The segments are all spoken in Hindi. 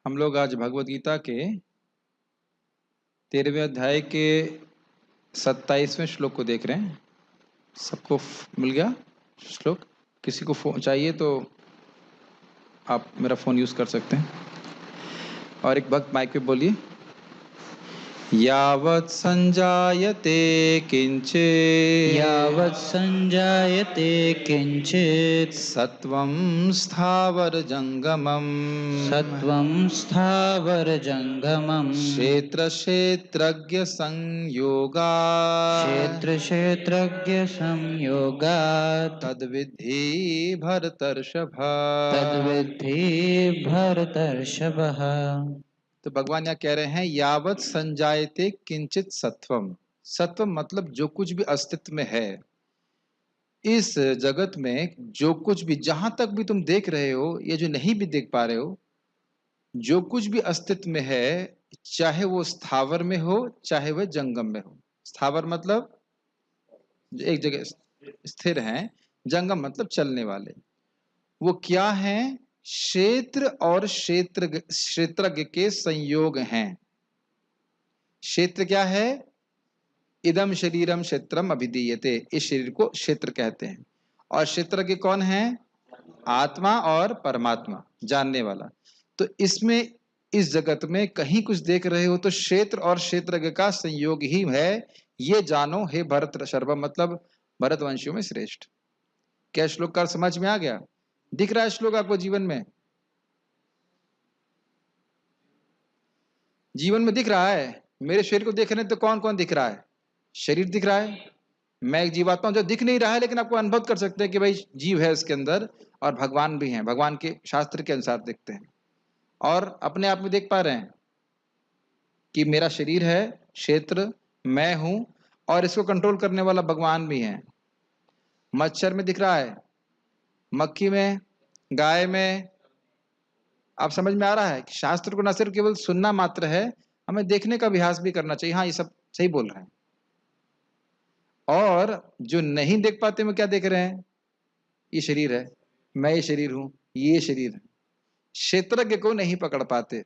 हम लोग आज भगवत गीता के 13वें अध्याय के 27वें श्लोक को देख रहे हैं। सबको मिल गया श्लोक? किसी को फोन चाहिए तो आप मेरा फ़ोन यूज़ कर सकते हैं। और एक भक्त माइक पे बोलिए, यावत् संजायते किंचित् यावत् संजायते किंचित् सत्वं स्थावर जंगमम् सत्वं स्थावर जंगमम् क्षेत्र क्षेत्रज्ञ संयोगा क्षेत्र क्षेत्रज्ञ संयोगात् तद्विद्धि भरतर्षभ। तद्विद्धि भरतर्षभः। तो भगवान यहाँ कह रहे हैं यावत् संजायते किंचित सत्वम। सत्वम मतलब जो कुछ भी अस्तित्व में है इस जगत में, जो कुछ भी जहां तक भी तुम देख रहे हो या जो नहीं भी देख पा रहे हो, जो कुछ भी अस्तित्व में है, चाहे वो स्थावर में हो चाहे वह जंगम में हो। स्थावर मतलब जो एक जगह स्थिर हैं, जंगम मतलब चलने वाले। वो क्या है? क्षेत्र और क्षेत्रज्ञ के संयोग हैं। क्षेत्र क्या है? इदम शरीरम क्षेत्रम अभिधीयते, इस शरीर को क्षेत्र कहते हैं। और क्षेत्रज्ञ कौन है? आत्मा और परमात्मा, जानने वाला। तो इसमें, इस जगत में कहीं कुछ देख रहे हो तो क्षेत्र और क्षेत्रज्ञ का संयोग ही है। ये जानो हे भरत शर्मा, मतलब भरतवंशियों में श्रेष्ठ। क्या श्लोक का समझ में आ गया? दिख रहा है श्लोक आपको जीवन में? जीवन में दिख रहा है? मेरे शरीर को देख रहे हैं तो कौन कौन दिख रहा है? शरीर दिख रहा है। मैं एक जीवात्मा हूं जो दिख नहीं रहा है, लेकिन आपको अनुभव कर सकते हैं कि भाई जीव है इसके अंदर और भगवान भी हैं। भगवान के शास्त्र के अनुसार दिखते हैं और अपने आप में देख पा रहे हैं कि मेरा शरीर है, क्षेत्र मैं हूं, और इसको कंट्रोल करने वाला भगवान भी है। मच्छर में दिख रहा है, मक्खी में, गाय में। आप समझ में आ रहा है कि शास्त्र को न सिर्फ केवल सुनना मात्र है, हमें देखने का अभ्यास भी करना चाहिए। हाँ, ये सब सही बोल रहे हैं। और जो नहीं देख पाते वो क्या देख रहे हैं? ये शरीर है, मैं ये शरीर हूं, ये शरीर है। क्षेत्रज्ञ को नहीं पकड़ पाते।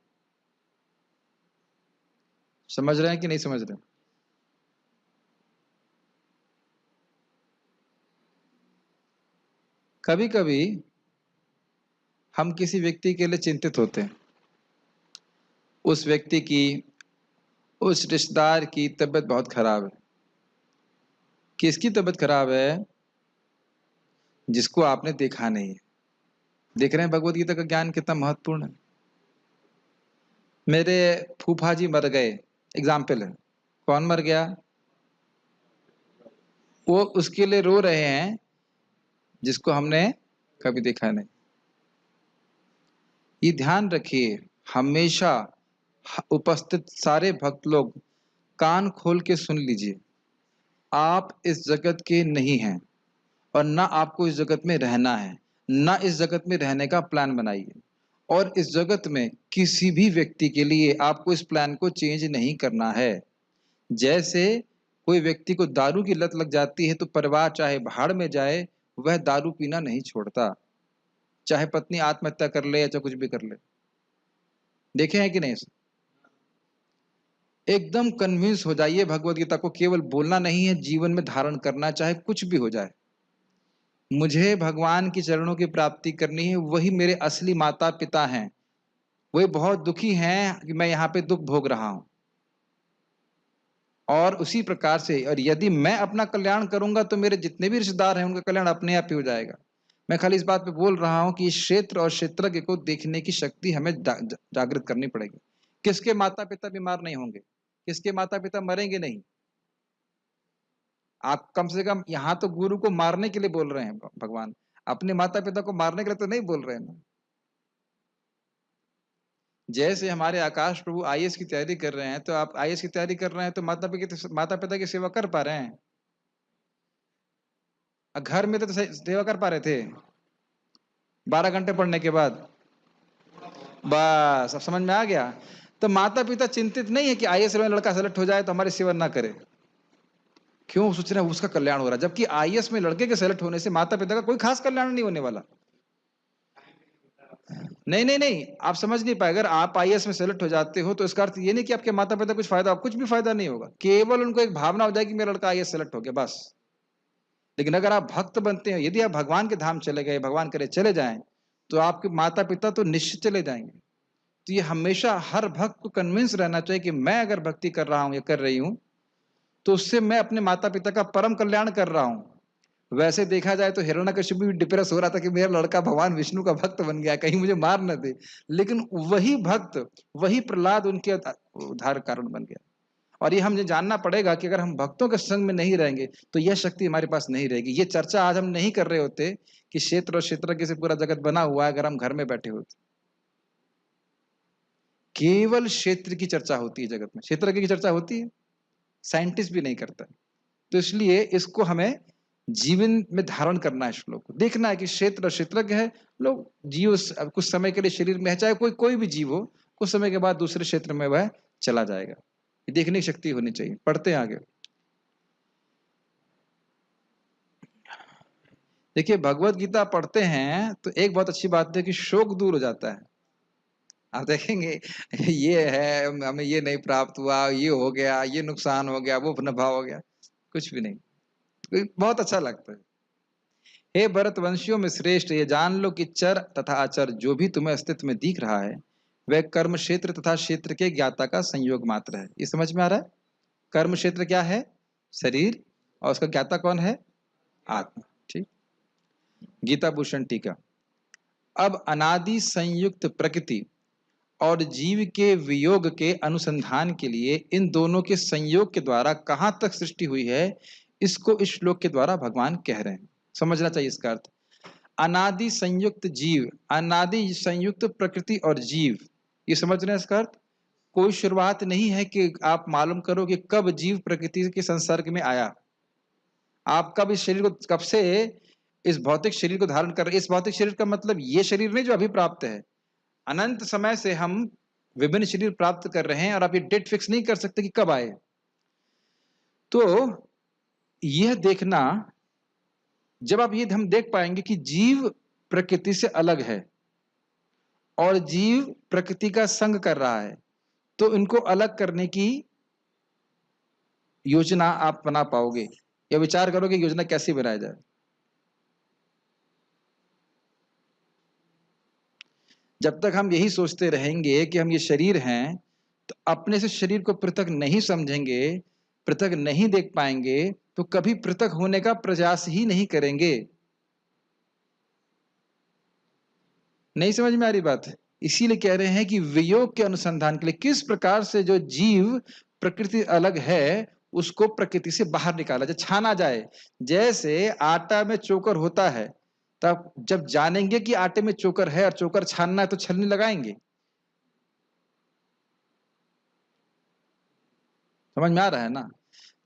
समझ रहे हैं कि नहीं समझ रहे? कभी कभी हम किसी व्यक्ति के लिए चिंतित होते हैं। उस व्यक्ति की, उस रिश्तेदार की तबीयत बहुत खराब है। किसकी तबीयत खराब है? जिसको आपने देखा नहीं है। देख रहे हैं भगवत गीता का ज्ञान कितना महत्वपूर्ण है। मेरे फूफा जी मर गए, एग्जाम्पल है। कौन मर गया? वो उसके लिए रो रहे हैं जिसको हमने कभी देखा नहीं। ये ध्यान रखिए, हमेशा उपस्थित सारे भक्त लोग कान खोल के सुन लीजिए। आप इस जगत के नहीं हैं और ना आपको इस जगत में रहना है, ना इस जगत में रहने का प्लान बनाइए। और इस जगत में किसी भी व्यक्ति के लिए आपको इस प्लान को चेंज नहीं करना है। जैसे कोई व्यक्ति को दारू की लत लग जाती है तो परिवार चाहे भाड़ में जाए, वह दारू पीना नहीं छोड़ता, चाहे पत्नी आत्महत्या कर ले या चाहे कुछ भी कर ले। देखे हैं कि नहीं? एकदम कन्विंस हो जाइए, भगवत गीता को केवल बोलना नहीं है, जीवन में धारण करना, चाहे कुछ भी हो जाए। मुझे भगवान की चरणों की प्राप्ति करनी है, वही मेरे असली माता पिता हैं। वही बहुत दुखी हैं कि मैं यहाँ पे दुख भोग रहा हूं। और उसी प्रकार से, और यदि मैं अपना कल्याण करूंगा तो मेरे जितने भी रिश्तेदार हैं उनका कल्याण अपने आप ही हो जाएगा। मैं खाली इस बात पे बोल रहा हूं कि क्षेत्र और क्षेत्रज्ञ को देखने की शक्ति हमें जागृत करनी पड़ेगी। किसके माता पिता बीमार नहीं होंगे? किसके माता पिता मरेंगे नहीं? आप कम से कम यहाँ तो गुरु को मारने के लिए बोल रहे हैं भगवान, अपने माता पिता को मारने के लिए तो नहीं बोल रहे हैं ना। जैसे हमारे आकाश प्रभु आईएएस की तैयारी कर रहे हैं, तो आप आईएएस की तैयारी कर रहे हैं तो माता पिता की सेवा कर पा रहे हैं? घर में तो सेवा कर पा रहे थे 12 घंटे पढ़ने के बाद? बस अब समझ में आ गया। तो माता पिता चिंतित नहीं है कि आईएएस में लड़का सेलेक्ट हो जाए तो हमारी सेवा ना करे। क्यों सोच रहे हैं उसका कल्याण हो रहा है, जबकि आईएएस में लड़के के सेलेक्ट होने से माता पिता का कोई खास कल्याण नहीं होने वाला। नहीं नहीं नहीं, आप समझ नहीं पाए। अगर आप आईएएस में सेलेक्ट हो जाते हो तो इसका अर्थ ये नहीं कि आपके माता पिता कुछ फायदा, कुछ भी फायदा नहीं होगा। केवल उनको एक भावना हो जाएगी कि मेरा लड़का आईएएस सेलेक्ट हो गया, बस। लेकिन अगर आप भक्त बनते हैं, यदि आप भगवान के धाम चले गए, भगवान करे चले जाएं, तो आपके माता पिता तो निश्चित चले जाएंगे। तो ये हमेशा हर भक्त को कन्विंस रहना चाहिए कि मैं अगर भक्ति कर रहा हूं या कर रही हूं, तो उससे मैं अपने माता पिता का परम कल्याण कर रहा हूं। वैसे देखा जाए तो हिरण्यकशिपु भी डिप्रेस हो रहा था कि मेरा लड़का भगवान विष्णु का भक्त बन गया, कहीं मुझे मार न दे। लेकिन वही भक्त, वही प्रहलाद उनके उद्धार कारण बन गया। और ये हमें जानना पड़ेगा कि अगर हम भक्तों के संग में नहीं रहेंगे तो यह शक्ति हमारे पास नहीं रहेगी। ये चर्चा आज हम नहीं कर रहे होते कि क्षेत्र और क्षेत्रज्ञ से पूरा जगत बना हुआ है, अगर हम घर में बैठे होते। केवल क्षेत्र की चर्चा होती है जगत में, क्षेत्रज्ञ की चर्चा होती है, साइंटिस्ट भी नहीं करता। तो इसलिए इसको हमें जीवन में धारण करना है। श्लोक को देखना है कि क्षेत्र और क्षेत्रज्ञ है। लोग जीव कुछ समय के लिए शरीर में है, चाहे कोई कोई भी जीव हो, कुछ समय के बाद दूसरे क्षेत्र में वह चला जाएगा। ये देखने की शक्ति होनी चाहिए। पढ़ते हैं आगे। देखिए, भगवत गीता पढ़ते हैं तो एक बहुत अच्छी बात है कि शोक दूर हो जाता है। आप देखेंगे ये है, हमें ये नहीं प्राप्त हुआ, ये हो गया, ये नुकसान हो गया, वो नफा हो गया, कुछ भी नहीं। तो बहुत अच्छा लगता है। हे भरतवंशियों में श्रेष्ठ, ये जान लो कि चर तथा अचर जो भी तुम्हें अस्तित्व में दिख रहा है, वह कर्म क्षेत्र तथा क्षेत्र के ज्ञाता का संयोग मात्र है। ये समझ में आ रहा है? कर्म क्षेत्र क्या है? शरीर। और उसका ज्ञाता कौन है? आत्मा। ठीक। गीता भूषण टीका। अब अनादि संयुक्त प्रकृति और जीव के वियोग के अनुसंधान के लिए इन दोनों के संयोग के द्वारा कहां तक सृष्टि हुई है, इसको इस श्लोक के द्वारा भगवान कह रहे हैं। समझना चाहिए इसका अर्थ। अनादि संयुक्त जीव, अनादि संयुक्त प्रकृति और जीव, ये समझ रहे हैं इसका अर्थ। कोई शुरुआत नहीं है कि आप मालूम करो कि कब जीव प्रकृति के संसर्ग में आया। आप कब इस शरीर को, कब से इस भौतिक शरीर को धारण कर रहे। इस भौतिक शरीर का मतलब ये शरीर नहीं जो अभी प्राप्त है। अनंत समय से हम विभिन्न शरीर प्राप्त कर रहे हैं और आप ये डेट फिक्स नहीं कर सकते कि कब आए। तो यह देखना, जब आप ये हम देख पाएंगे कि जीव प्रकृति से अलग है और जीव प्रकृति का संग कर रहा है, तो इनको अलग करने की योजना आप बना पाओगे या विचार करोगे योजना कैसे बनाया जाए। जब तक हम यही सोचते रहेंगे कि हम ये शरीर हैं, तो अपने से शरीर को पृथक नहीं समझेंगे, पृथक नहीं देख पाएंगे, तो कभी पृथक होने का प्रयास ही नहीं करेंगे। नहीं समझ में आ रही बात? इसीलिए कह रहे हैं कि वियोग के अनुसंधान के लिए किस प्रकार से जो जीव प्रकृति अलग है उसको प्रकृति से बाहर निकाला जाए, छाना जाए। जैसे आटा में चोकर होता है, तब जब जानेंगे कि आटे में चोकर है और चोकर छानना है तो छलनी लगाएंगे। समझ में आ रहा है ना?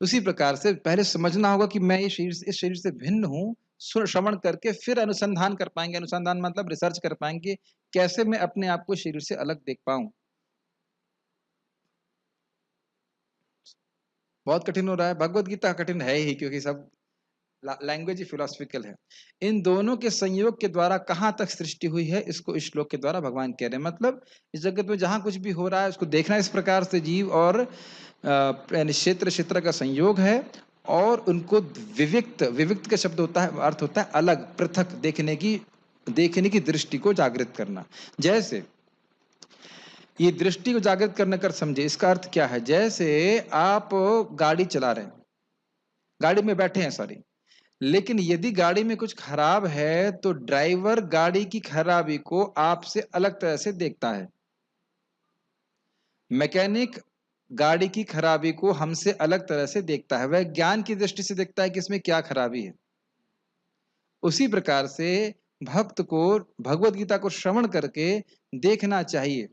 उसी प्रकार से पहले समझना होगा कि मैं ये शरीर, इस शरीर से भिन्न हूं। श्रवण करके फिर अनुसंधान कर पाएंगे। अनुसंधान मतलब रिसर्च कर पाएंगे कैसे मैं अपने आप को शरीर से अलग देख पाऊं। बहुत कठिन हो रहा है। भगवत गीता कठिन है ही, क्योंकि सब लैंग्वेज ही फिलोसफिकल है। इन दोनों के संयोग के द्वारा कहां तक सृष्टि हुई है, इसको इस श्लोक के द्वारा भगवान कह रहे हैं। मतलब इस जगत में जहां कुछ भी हो रहा है उसको देखना इस प्रकार से, जीव और क्षेत्र क्षेत्र का संयोग है और उनको विविक्त, विविक्त का शब्द होता है, अर्थ होता है अलग, पृथक, देखने की दृष्टि को जागृत करना। जैसे ये दृष्टि को जागृत करने कर समझे, इसका अर्थ क्या है? जैसे आप गाड़ी चला रहे हैं, गाड़ी में बैठे हैं, सॉरी, लेकिन यदि गाड़ी में कुछ खराब है तो ड्राइवर गाड़ी की खराबी को आपसे अलग तरह से देखता है। मैकेनिक गाड़ी की खराबी को हमसे अलग तरह से देखता है, वह ज्ञान की दृष्टि से देखता है कि इसमें क्या खराबी है। उसी प्रकार से भक्त को भगवत गीता को श्रवण करके देखना चाहिए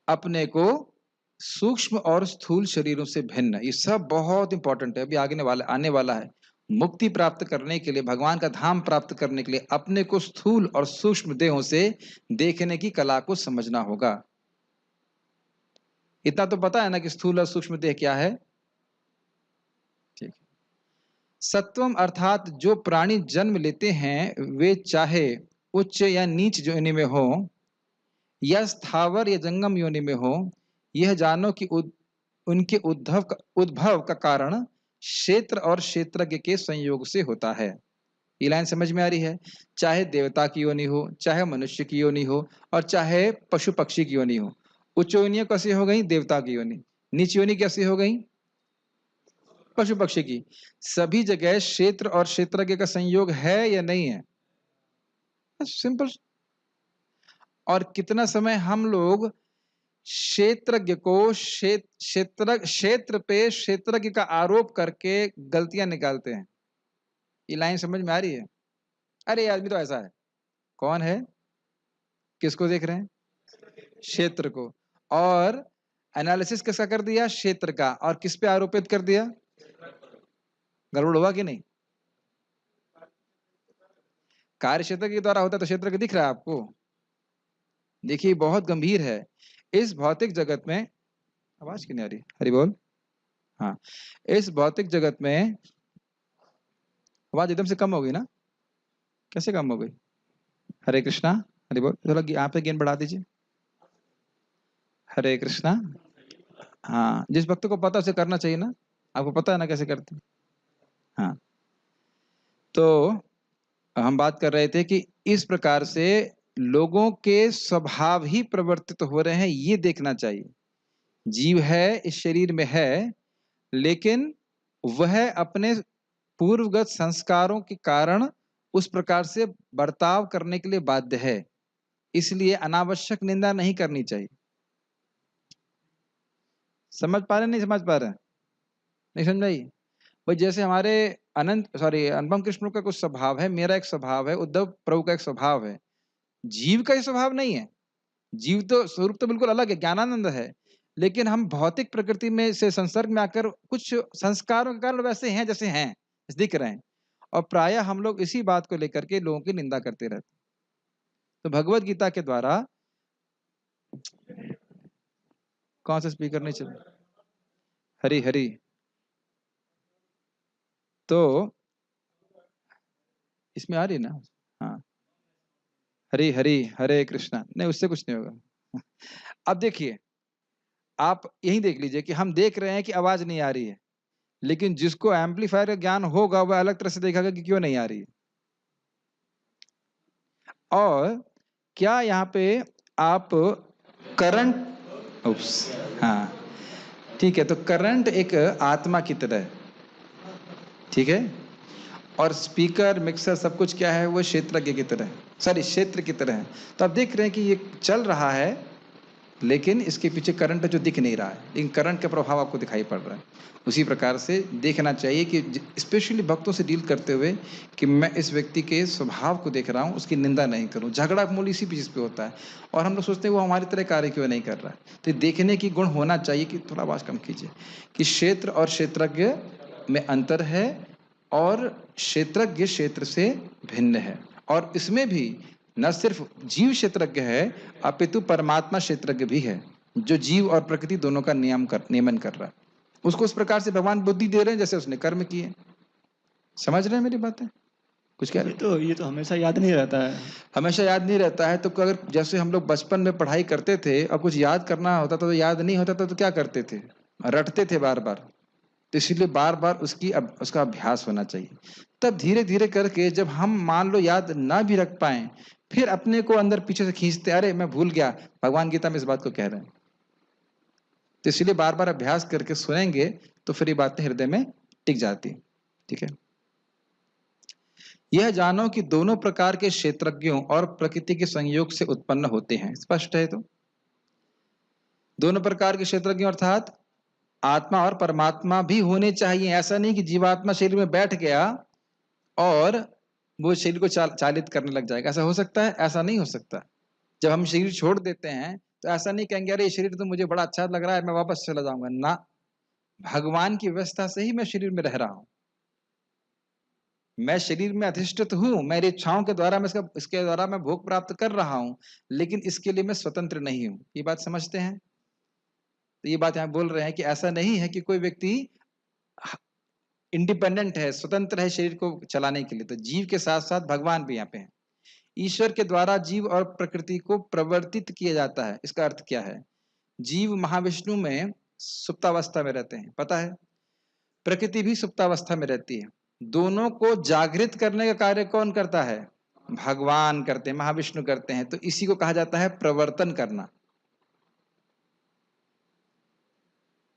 अपने को सूक्ष्म और स्थूल शरीरों से भिन्न। ये सब बहुत इंपॉर्टेंट है, अभी आने वाला है। मुक्ति प्राप्त करने के लिए, भगवान का धाम प्राप्त करने के लिए अपने को स्थूल और सूक्ष्म देहों से देखने की कला को समझना होगा। इतना तो पता है ना कि स्थूल और सूक्ष्म देह क्या है? ठीक है। सत्वम अर्थात जो प्राणी जन्म लेते हैं वे चाहे उच्च या नीच योनि में हो या स्थावर या जंगम योनि में हो, यह जानो कि उनके उद्भव का कारण क्षेत्र और क्षेत्रज्ञ के संयोग से होता है। ये लाइन समझ में आ रही है? चाहे देवता की योनि हो, चाहे मनुष्य की योनि हो, और चाहे पशु पक्षी की योनि हो। उच्च योनियां कैसी हो गई? देवता की योनि। नीच योनि कैसी हो गई? पशु पक्षी की। सभी जगह क्षेत्र और क्षेत्रज्ञ का संयोग है या नहीं है? सिंपल। और कितना समय हम लोग क्षेत्रज्ञ को क्षेत्र पे क्षेत्रज्ञ का आरोप करके गलतियां निकालते हैं। ये लाइन समझ में आ रही है? अरे ये आदमी तो ऐसा है। कौन है? किसको देख रहे हैं? क्षेत्र को। और एनालिसिस किसका कर दिया? क्षेत्र का। और किस पे आरोपित कर दिया? गड़बड़ हुआ कि नहीं? कार्य क्षेत्र के द्वारा होता तो क्षेत्र का दिख रहा है आपको? देखिए बहुत गंभीर है। इस भौतिक जगत में, आवाज क्यों नहीं आ रही? हरि बोल। हाँ, इस भौतिक जगत में आवाज एकदम से कम हो गई ना? कैसे कम हो गई? हरे कृष्णा। हरि बोल। थोड़ा यहाँ पे गेन बढ़ा दीजिए। हरे कृष्णा। हाँ, जिस भक्त को पता उसे करना चाहिए ना। आपको पता है ना कैसे करते? हाँ, तो हम बात कर रहे थे कि इस प्रकार से लोगों के स्वभाव ही परिवर्तित हो रहे हैं, ये देखना चाहिए। जीव है, इस शरीर में है, लेकिन वह अपने पूर्वगत संस्कारों के कारण उस प्रकार से बर्ताव करने के लिए बाध्य है। इसलिए अनावश्यक निंदा नहीं करनी चाहिए। समझ पा रहे? नहीं समझ पा रहे? नहीं समझाई? भाई जैसे हमारे अनुपम कृष्ण का कुछ स्वभाव है, मेरा एक स्वभाव है, उद्धव प्रभु का एक स्वभाव है। जीव का ही स्वभाव नहीं है। जीव तो स्वरूप तो बिल्कुल अलग है, ज्ञानानंद है, लेकिन हम भौतिक प्रकृति में से संसर्ग में आकर कुछ संस्कारों के कारण वैसे हैं जैसे हैं, दिख रहे हैं। और प्रायः हम लोग इसी बात को लेकर के लोगों की निंदा करते रहते। तो भगवत गीता के द्वारा कौन सा स्पीकर नहीं चल? हरी हरी। तो इसमें आ रही ना? हाँ, हरी हरी, हरे कृष्णा। नहीं, उससे कुछ नहीं होगा। अब देखिए, आप यही देख लीजिए कि हम देख रहे हैं कि आवाज नहीं आ रही है, लेकिन जिसको एम्पलीफायर का ज्ञान होगा वह अलग तरह से देखेगा कि क्यों नहीं आ रही है। और क्या यहाँ पे आप करंट, उप्स, हाँ ठीक है, तो करंट एक आत्मा की तरह है, ठीक है, और स्पीकर मिक्सर सब कुछ क्या है? वो क्षेत्रज्ञ की तरह है, सॉरी क्षेत्र की तरह है। तो आप देख रहे हैं कि ये चल रहा है, लेकिन इसके पीछे करंट जो दिख नहीं रहा है, लेकिन करंट का प्रभाव आपको दिखाई पड़ रहा है। उसी प्रकार से देखना चाहिए कि स्पेशली भक्तों से डील करते हुए कि मैं इस व्यक्ति के स्वभाव को देख रहा हूँ, उसकी निंदा नहीं करूँ। झगड़ा मूल इसी चीज पे होता है, और हम लोग सोचते हैं वो हमारी तरह कार्य क्यों नहीं कर रहा है। तो देखने की गुण होना चाहिए कि थोड़ा आवाज कम कीजिए, कि क्षेत्र और क्षेत्रज्ञ में अंतर है, और क्षेत्रज्ञ क्षेत्र से भिन्न है। और इसमें भी न सिर्फ जीव क्षेत्रज्ञ है, अपितु परमात्मा क्षेत्रज्ञ भी है, जो जीव और प्रकृति दोनों का नियमन कर रहा है। उसको उस प्रकार से भगवान बुद्धि दे रहे हैं जैसे उसने कर्म किए। समझ रहे हैं मेरी बातें? कुछ कह रहे? ये तो हमेशा याद नहीं रहता है। हमेशा याद नहीं रहता है, तो अगर जैसे हम लोग बचपन में पढ़ाई करते थे और कुछ याद करना होता था तो याद नहीं होता था, तो क्या करते थे? रटते थे बार बार। तो इसीलिए बार बार उसका अभ्यास होना चाहिए। तब धीरे धीरे करके जब हम मान लो याद ना भी रख पाए, फिर अपने को अंदर पीछे से खींचते, अरे मैं भूल गया, भगवान गीता में इस बात को कह रहे हैं। तो इसलिए बार बार अभ्यास करके सुनेंगे तो फिर ये बातें हृदय में टिक जाती। ठीक है, यह जानो कि दोनों प्रकार के क्षेत्रज्ञों और प्रकृति के संयोग से उत्पन्न होते हैं। स्पष्ट है? तो दोनों प्रकार के क्षेत्रज्ञों अर्थात आत्मा और परमात्मा भी होने चाहिए। ऐसा नहीं कि जीवात्मा शरीर में बैठ गया और वो शरीर को चालित करने लग जाएगा। ऐसा हो सकता है? ऐसा नहीं हो सकता। जब हम शरीर छोड़ देते हैं तो ऐसा नहीं कहेंगे अरे ये शरीर तो मुझे बड़ा अच्छा लग रहा है, मैं वापस चला जाऊंगा ना। भगवान की व्यवस्था से ही मैं शरीर में रह रहा हूं। मैं शरीर में अधिष्ठित हूं, मेरी इच्छाओं के द्वारा मैं इसके द्वारा मैं भोग प्राप्त कर रहा हूं, लेकिन इसके लिए मैं स्वतंत्र नहीं हूं। ये बात समझते हैं? तो ये बात यहां बोल रहे हैं कि ऐसा नहीं है कि कोई व्यक्ति इंडिपेंडेंट है, स्वतंत्र है शरीर को चलाने के लिए। तो जीव के साथ साथ भगवान भी यहाँ पे है। ईश्वर के द्वारा जीव और प्रकृति को प्रवर्तित किया जाता है। इसका अर्थ क्या है? जीव महाविष्णु में सुप्तावस्था में रहते हैं, पता है। प्रकृति भी सुप्तावस्था में रहती है। दोनों को जागृत करने का कार्य कौन करता है? भगवान करते हैं, महाविष्णु करते हैं। तो इसी को कहा जाता है प्रवर्तन करना।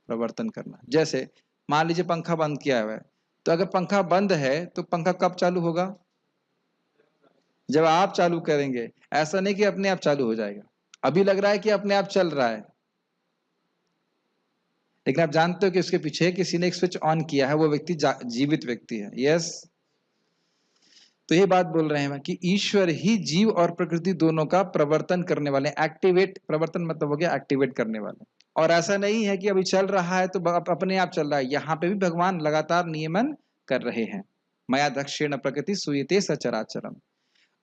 प्रवर्तन करना, जैसे मान लीजिए पंखा बंद किया हुआ है, तो अगर पंखा बंद है तो पंखा कब चालू होगा? जब आप चालू करेंगे। ऐसा नहीं कि अपने आप चालू हो जाएगा। अभी लग रहा है कि अपने आप चल रहा है, लेकिन आप जानते हो कि उसके पीछे किसी ने एक स्विच ऑन किया है, वो व्यक्ति जीवित व्यक्ति है। यस, तो ये बात बोल रहे हैं कि ईश्वर ही जीव और प्रकृति दोनों का प्रवर्तन करने वाले, एक्टिवेट, प्रवर्तन मतलब हो गया एक्टिवेट करने वाले। और ऐसा नहीं है कि अभी चल रहा है तो अपने आप चल रहा है, यहाँ पे भी भगवान लगातार नियमन कर रहे हैं। मया दक्षिण प्रकृति सूयते सचराचरम।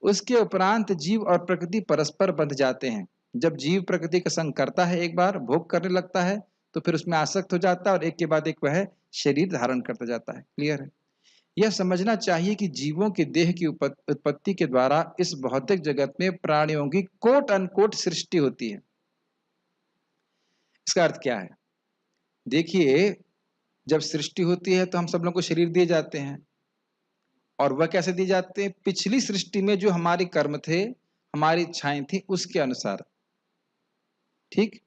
उसके उपरांत जीव और प्रकृति परस्पर बंध जाते हैं। जब जीव प्रकृति का संग करता है, एक बार भोग करने लगता है, तो फिर उसमें आसक्त हो जाता है और एक के बाद एक वह शरीर धारण करता जाता है। क्लियर है? यह समझना चाहिए कि जीवों के देह की उत्पत्ति के द्वारा इस भौतिक जगत में प्राणियों की कोट अनकोट सृष्टि होती है। इसका अर्थ क्या है? देखिए, जब सृष्टि होती है तो हम सब लोग को शरीर दिए जाते हैं, और वह कैसे दिए जाते हैं? पिछली सृष्टि में जो हमारे कर्म थे, हमारी इच्छाएं थी, उसके अनुसार। ठीक,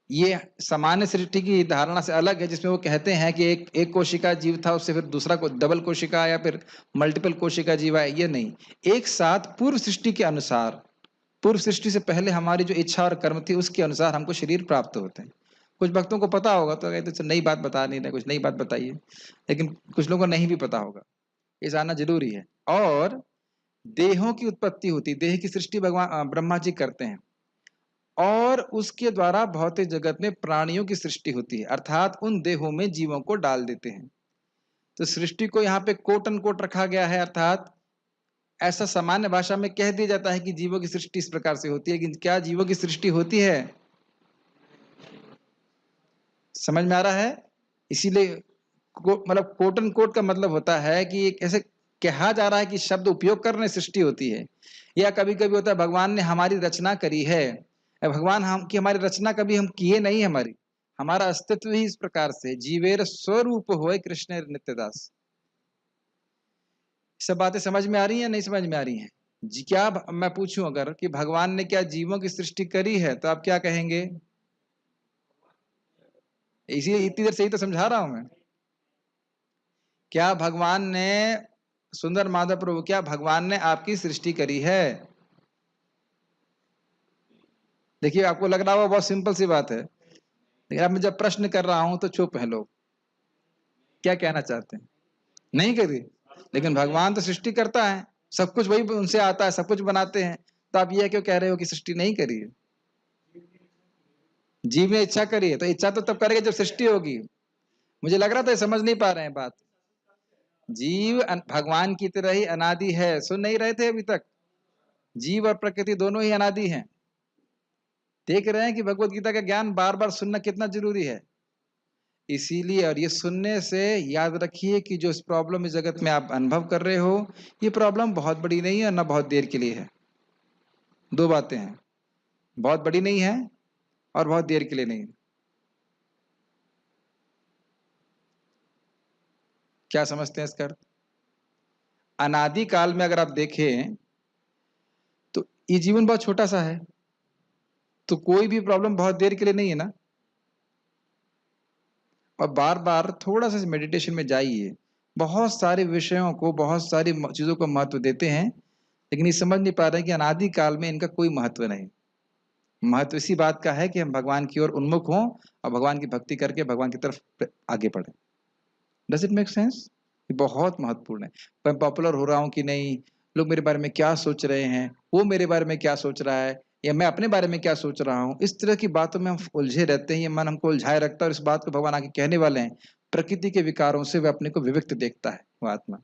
ये सामान्य सृष्टि की धारणा से अलग है, जिसमें वो कहते हैं कि एक कोशिका जीव था, उससे फिर दूसरा को डबल कोशिका या फिर मल्टीपल कोशिका जीव है। ये नहीं, एक साथ पूर्व सृष्टि के अनुसार, पूर्व सृष्टि से पहले हमारी जो इच्छा और कर्म थी उसके अनुसार हमको शरीर प्राप्त होते हैं। कुछ भक्तों को पता होगा तो कहते नई बात बता नहीं रहे, कुछ नई बात बताइए, लेकिन कुछ लोगों को नहीं भी पता होगा, ये जानना जरूरी है। और देहों की उत्पत्ति होती, देह की सृष्टि भगवान ब्रह्मा जी करते हैं, और उसके द्वारा भौतिक जगत में प्राणियों की सृष्टि होती है, अर्थात उन देहों में जीवों को डाल देते हैं। तो सृष्टि को यहाँ पे कोट अन कोट रखा गया है, अर्थात ऐसा सामान्य भाषा में कह दिया जाता है कि जीवों की सृष्टि इस प्रकार से होती है, लेकिन क्या जीवों की सृष्टि होती है? समझ में आ रहा है? इसीलिए मतलब कोट एंड कोट का मतलब होता है कि एक ऐसे कहा जा रहा है कि शब्द उपयोग करने सृष्टि होती है, या कभी कभी होता है भगवान ने हमारी रचना करी है। भगवान हम की हमारी रचना कभी हम किए नहीं, हमारा अस्तित्व ही इस प्रकार से जीवेर स्वरूप होए कृष्ण नित्यदास। सब बातें समझ में आ रही हैं, नहीं समझ में आ रही हैं? जी, क्या मैं पूछूं अगर कि भगवान ने क्या जीवों की सृष्टि करी है, तो आप क्या कहेंगे? इसी इतनी देर से ही तो समझा रहा हूं मैं। क्या भगवान ने, सुंदर माधव प्रभु, क्या भगवान ने आपकी सृष्टि करी है? देखिए, आपको लग रहा होगा बहुत सिंपल सी बात है, लेकिन अब मैं जब प्रश्न कर रहा हूं तो चुप है लोग। क्या कहना चाहते हैं? नहीं करी, लेकिन भगवान तो सृष्टि करता है, सब कुछ वही उनसे आता है, सब कुछ बनाते हैं। तो आप ये क्यों कह रहे हो कि सृष्टि नहीं करी है? जीव ने इच्छा करी है, तो इच्छा तो तब करेगा जब सृष्टि होगी। मुझे लग रहा था समझ नहीं पा रहे हैं बात। जीव भगवान की तरह ही अनादि है, सुन नहीं रहे थे अभी तक? जीव और प्रकृति दोनों ही अनादि हैं। देख रहे हैं कि भगवत गीता का ज्ञान बार बार सुनना कितना जरूरी है। इसीलिए, और ये सुनने से याद रखिए कि जो इस प्रॉब्लम इस जगत में आप अनुभव कर रहे हो, ये प्रॉब्लम बहुत बड़ी नहीं है, ना बहुत देर के लिए है। दो बातें हैं, बहुत बड़ी नहीं है और बहुत देर के लिए नहीं है। क्या समझते हैं इसका अर्थ? अनादि काल में अगर आप देखें तो ये जीवन बहुत छोटा सा है, तो कोई भी प्रॉब्लम बहुत देर के लिए नहीं है ना। और बार बार थोड़ा सा मेडिटेशन में जाइए, बहुत सारे विषयों को, बहुत सारी चीजों को महत्व देते हैं, लेकिन ये समझ नहीं पा रहे हैं कि अनादि काल में इनका कोई महत्व नहीं। महत्व इसी बात का है कि हम भगवान की ओर उन्मुख हों और भगवान की भक्ति करके भगवान की तरफ आगे बढ़े। Does it make sense? ये बहुत महत्वपूर्ण है। मैं पॉपुलर हो रहा हूँ कि नहीं, लोग मेरे बारे में क्या सोच रहे हैं, वो मेरे बारे में क्या सोच रहा है, या मैं अपने बारे में क्या सोच रहा हूँ, इस तरह की बातों में हम उलझे रहते हैं। ये मन हमको उलझाए रखता है, और इस बात को भगवान आगे कहने वाले हैं, प्रकृति के विकारों से वह अपने को विविक्त देखता है। वो आत्मा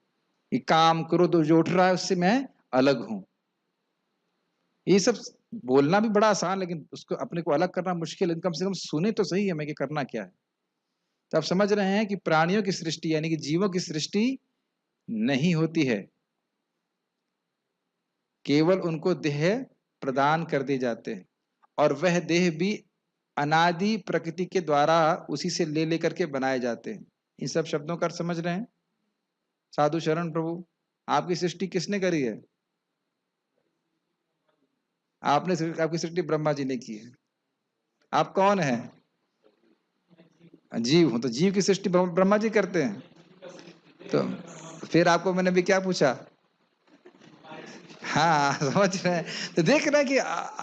ये काम करो तो जो उठ रहा है उससे मैं अलग हूं। ये सब बोलना भी बड़ा आसान, लेकिन उसको अपने को अलग करना मुश्किल है। कम से कम सुने तो सही हमें कि करना क्या है। तो आप समझ रहे हैं कि प्राणियों की सृष्टि यानी कि जीवों की सृष्टि नहीं होती है, केवल उनको देह प्रदान कर दिए जाते हैं, और वह देह भी अनादि प्रकृति के द्वारा उसी से ले लेकर के बनाए जाते हैं। इन सब शब्दों का अर्थ समझ रहे हैं? साधु शरण प्रभु, आपकी सृष्टि किसने करी है? आपकी सृष्टि ब्रह्मा जी ने की है। आप कौन हैं? जीव हूं, तो जीव की सृष्टि ब्रह्मा जी करते हैं। तो फिर आपको मैंने भी क्या पूछा? हाँ समझ रहे हैं। तो देख रहे हैं कि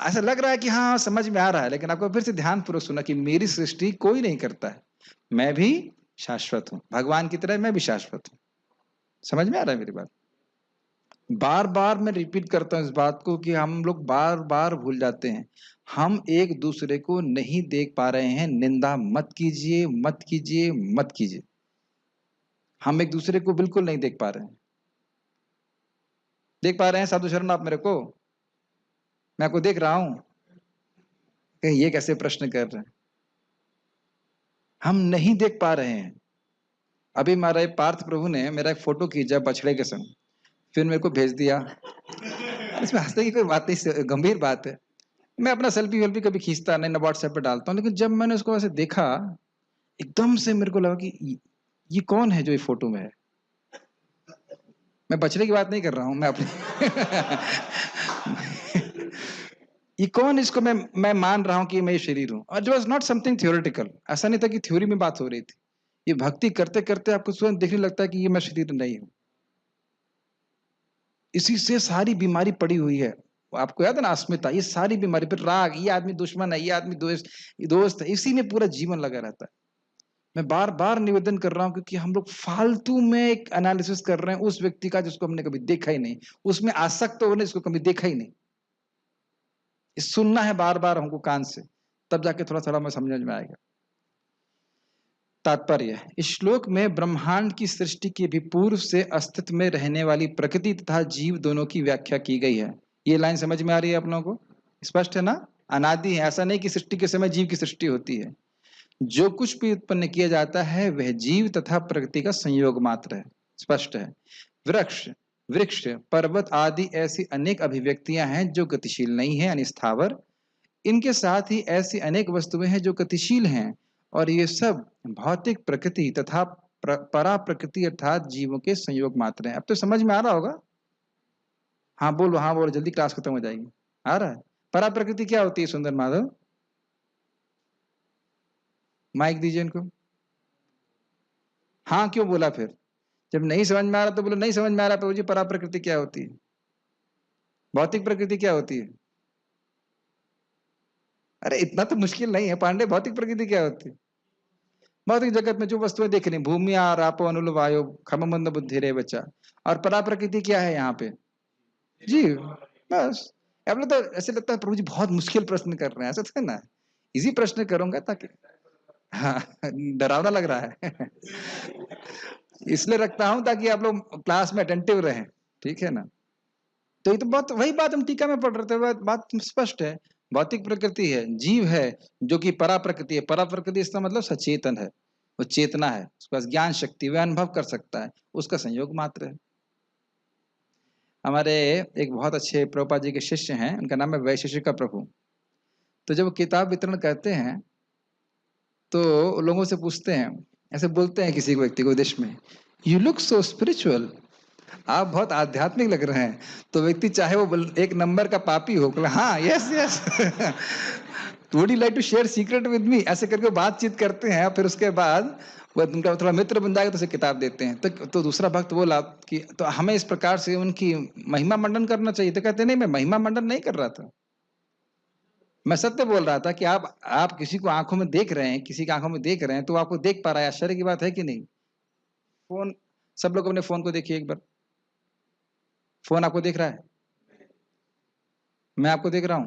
ऐसा लग रहा है कि हाँ समझ में आ रहा है, लेकिन आपको फिर से ध्यान पूर्वक सुना कि मेरी सृष्टि कोई नहीं करता है, मैं भी शाश्वत हूँ, भगवान की तरह मैं भी शाश्वत हूँ। समझ में आ रहा है मेरी बात? बार बार मैं रिपीट करता हूँ इस बात को कि हम लोग बार बार भूल जाते हैं। हम एक दूसरे को नहीं देख पा रहे हैं। निंदा मत कीजिए, मत कीजिए, मत कीजिए। हम एक दूसरे को बिल्कुल नहीं देख पा रहे हैं। देख पा रहे हैं साधु शरण आप मेरे को? मैं आपको देख रहा हूं? ये कैसे प्रश्न कर रहे हैं? हम नहीं देख पा रहे हैं। अभी हमारे पार्थ प्रभु ने मेरा एक फोटो खींचा बछड़े के संग, फिर मेरे को भेज दिया। इसमें हंसने की कोई बात नहीं, गंभीर बात है। मैं अपना सेल्फी वेल्फी कभी खींचता नहीं, ना व्हाट्सएप पे डालता हूँ, लेकिन जब मैंने उसको ऐसे देखा, एकदम से मेरे को लगा कि ये कौन है जो ये फोटो में है। मैं बछड़े की बात नहीं कर रहा हूं, मैं अपने ये कौन, इसको मैं मान रहा हूं कि मैं ये शरीर हूं। और it was not something theoretical, ऐसा नहीं था कि थ्योरी में बात हो रही थी। ये भक्ति करते करते आपको तुरंत देखने लगता है कि ये मैं शरीर नहीं हूं। इसी से सारी बीमारी पड़ी हुई है। आपको याद है ना, अस्मिता, ये सारी बीमारी, फिर राग, ये आदमी दुश्मन है, ये आदमी दोस्त है, इसी में पूरा जीवन लगा रहता है। मैं बार बार निवेदन कर रहा हूं, क्योंकि हम लोग फालतू में एक एनालिसिस कर रहे हैं उस व्यक्ति का जिसको हमने कभी देखा ही नहीं, उसमें आसक्त होने जिसको कभी देखा ही नहीं। सुनना है बार बार हमको कान से, तब जाके थोड़ा थोड़ा मैं समझ में आएगा। तात्पर्य, इस श्लोक में ब्रह्मांड की सृष्टि के भी पूर्व से अस्तित्व में रहने वाली प्रकृति तथा जीव दोनों की व्याख्या की गई है। ये लाइन समझ में आ रही है आप लोगों को? स्पष्ट है ना? अनादि है, ऐसा नहीं कि सृष्टि के समय जीव की सृष्टि होती है। जो कुछ भी उत्पन्न किया जाता है वह जीव तथा प्रकृति का संयोग मात्र है। स्पष्ट है। वृक्ष वृक्ष पर्वत आदि ऐसी अनेक अभिव्यक्तियां हैं जो गतिशील नहीं है, अनिस्थावर। इनके साथ ही ऐसी अनेक वस्तुएं हैं जो गतिशील हैं, और ये सब भौतिक प्रकृति तथा परा प्रकृति अर्थात जीवों के संयोग मात्र हैं। अब तो समझ में आ रहा होगा? हाँ बोलो, हाँ बोलो, जल्दी क्लास खत्म हो जाएगी। आ रहा है? परा प्रकृति क्या होती है सुंदर माधव? माइक दीजिए इनको। हाँ क्यों बोला फिर? जब नहीं समझ में आ रहा तो बोलो नहीं समझ में आ रहा प्रभु जी, परा प्रकृति क्या होती है? भौतिक प्रकृति क्या होती है? अरे इतना तो मुश्किल नहीं है पांडे, भौतिक प्रकृति क्या होती है? भौतिक जगत में जो वस्तुएं देख रही, भूमि आपो अनुल वायु खम मंद बुद्धि रे बच्चा। और परा प्रकृति क्या है यहाँ पे? जी, बस। अब लोग तो ऐसे लगता है प्रभु जी बहुत मुश्किल प्रश्न कर रहे हैं, ऐसा तो है ना? इजी प्रश्न करूंगा ताकि, हाँ डरावना लग रहा है इसलिए रखता हूं ताकि आप लोग क्लास में अटेंटिव रहें, ठीक है ना? तो ये तो बात, वही बात हम टीका में पढ़ रहे थे, बात स्पष्ट है। भौतिक प्रकृति है, जीव है, जो कि परा प्रकृति है। परा प्रकृति इसका मतलब सचेतन है, वो चेतना है, उसके पास ज्ञान शक्ति, वह अनुभव कर सकता है, उसका संयोग मात्र है। हमारे एक बहुत अच्छे प्रभुपाद जी के शिष्य हैं, उनका नाम है वैशेषिका प्रभु। तो जब वो किताब वितरण करते हैं तो लोगों से पूछते हैं, ऐसे बोलते हैं किसी को, व्यक्ति को विदेश में, यू लुक सो स्पिरिचुअल, आप बहुत आध्यात्मिक लग रहे हैं। तो व्यक्ति चाहे वो एक नंबर का पापी हो, हाँ yes yes would you like to share secret with me, ऐसे करके बातचीत करते हैं। फिर उसके बाद वो उनका थोड़ा मित्र बन जाएगा तो उसे किताब देते हैं। तो दूसरा भक्त बोला कि तो हमें इस प्रकार से उनकी महिमा मंडन करना चाहिए। तो कहते नहीं, मैं महिमा मंडन नहीं कर रहा था, मैं सत्य बोल रहा था कि आप किसी को आंखों में देख रहे हैं, किसी की आंखों में देख रहे हैं, तो आपको देख पा रहा है, आश्चर्य की बात है कि नहीं? फोन, सब लोग अपने फोन को देखिए एक बार। फोन आपको देख रहा है, मैं आपको देख रहा हूं,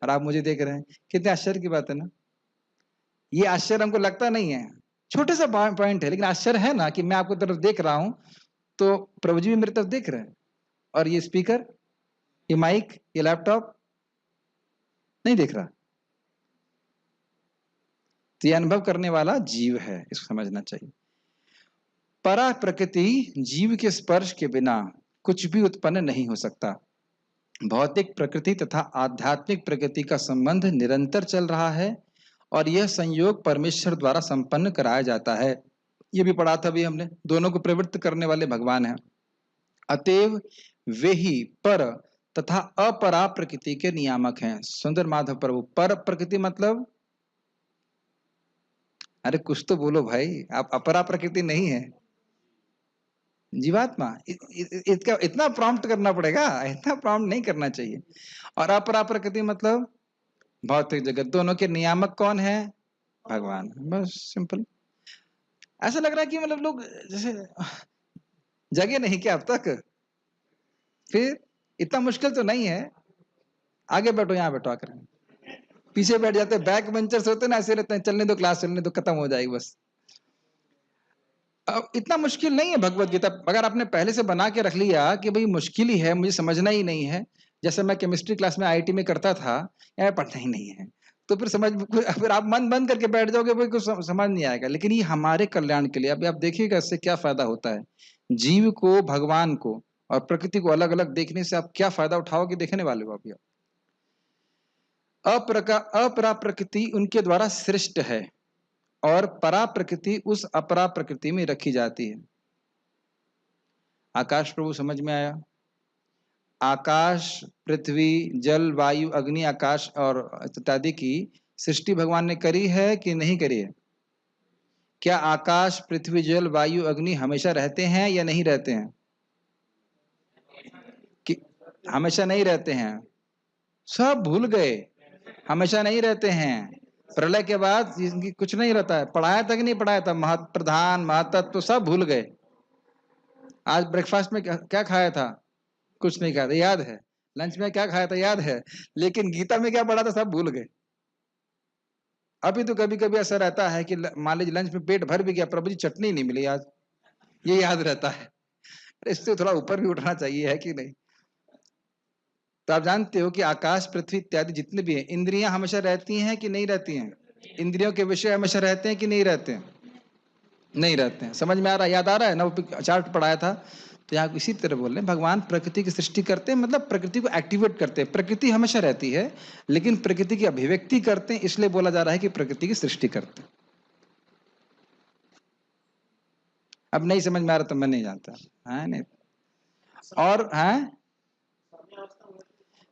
और आप मुझे देख रहे हैं। कितने आश्चर्य की बात है ना? ये आश्चर्य हमको लगता नहीं है, छोटे सा पॉइंट है, लेकिन आश्चर्य है ना कि मैं आपको तरफ देख रहा हूं, तो प्रभु जी भी मेरी तरफ देख रहे हैं। और ये स्पीकर, ये माइक, ये लैपटॉप नहीं देख रहा। तो ये अनुभव करने वाला जीव है, इसको समझना चाहिए। परा प्रकृति जीव के स्पर्श के बिना कुछ भी उत्पन्न नहीं हो सकता। भौतिक प्रकृति तथा आध्यात्मिक प्रकृति का संबंध निरंतर चल रहा है और यह संयोग परमेश्वर द्वारा संपन्न कराया जाता है। ये भी पढ़ा था अभी हमने, दोनों को प्रवृत्त करने वाले भगवान हैं। अतएव वे ही पर तथा अपरा प्रकृति के नियामक हैं। सुंदर माधव प्रभु, पर प्रकृति मतलब, अरे कुछ तो बोलो भाई, आप अपरा प्रकृति नहीं है, जीवात्मा। इसका इतना प्रॉम्प्ट करना पड़ेगा, इतना प्रॉम्प्ट नहीं करना चाहिए। और अपरा प्रकृति मतलब भौतिक जगत, दोनों के नियामक कौन है? भगवान। बस सिंपल। ऐसा लग रहा है कि मतलब लोग जैसे जगे नहीं क्या अब तक? फिर इतना मुश्किल तो नहीं है। आगे बैठो, यहाँ बैठो, आकर पीछे बैठ जाते, बैक बेंचर्स होते ना, ऐसे रहते हैं, चलने दो क्लास, चलने दो, खत्म हो जाएगी बस। अब इतना मुश्किल नहीं है भगवत गीता। अगर आपने पहले से बना के रख लिया कि भाई मुश्किल ही है, मुझे समझना ही नहीं है, जैसे मैं केमिस्ट्री क्लास में आईआईटी में करता था, या पढ़ना ही नहीं है, तो फिर आप मन बंद करके बैठ जाओगे, भाई कुछ समझ नहीं आएगा। लेकिन ये हमारे कल्याण के लिए। अभी आप देखिएगा इससे क्या फायदा होता है। जीव को, भगवान को और प्रकृति को अलग अलग देखने से आप क्या फायदा उठाओगे, देखने वाले हो अभी। अपरा प्रकृति उनके द्वारा सृष्ट है और परा प्रकृति उस अपरा प्रकृति में रखी जाती है। आकाश प्रभु समझ में आया? आकाश, पृथ्वी, जल, वायु, अग्नि, आकाश और इत्यादि की सृष्टि भगवान ने करी है कि नहीं करी है? क्या आकाश, पृथ्वी, जल, वायु, अग्नि हमेशा रहते हैं या नहीं रहते हैं? कि हमेशा नहीं रहते हैं। सब भूल गए, हमेशा नहीं रहते हैं। प्रलय के बाद इनकी कुछ नहीं रहता है। पढ़ाया था कि नहीं पढ़ाया था? प्रधान, महतत्व तो सब भूल गए। आज ब्रेकफास्ट में क्या खाया था? कुछ नहीं खाया था, याद है? लंच में क्या खाया था? याद है? लेकिन गीता में क्या पढ़ा था? सब भूल गए। अभी तो कभी कभी ऐसा रहता है कि मान लीजिए लंच में पेट भर भी गया, प्रभु जी चटनी नहीं मिली आज, ये याद रहता है। इससे थोड़ा ऊपर भी उठना चाहिए, है कि नहीं? तो आप जानते हो कि आकाश, पृथ्वी इत्यादि जितने भी हैं, इंद्रियां हमेशा रहती हैं कि नहीं रहती हैं? इंद्रियों के विषय हमेशा रहते हैं कि नहीं रहते हैं? नहीं रहते हैं। समझ में आ रहा है? याद आ रहा है ना? वो चार्ट पढ़ाया था। तो यहाँ इसी तरह बोल रहे हैं, भगवान प्रकृति की सृष्टि करते हैं, मतलब प्रकृति को एक्टिवेट करते हैं। प्रकृति हमेशा रहती है, लेकिन प्रकृति की अभिव्यक्ति करते हैं, इसलिए बोला जा रहा है कि प्रकृति की सृष्टि करते हैं। अब नहीं समझ में आ रहा तो मैं नहीं जानता है। नहीं और है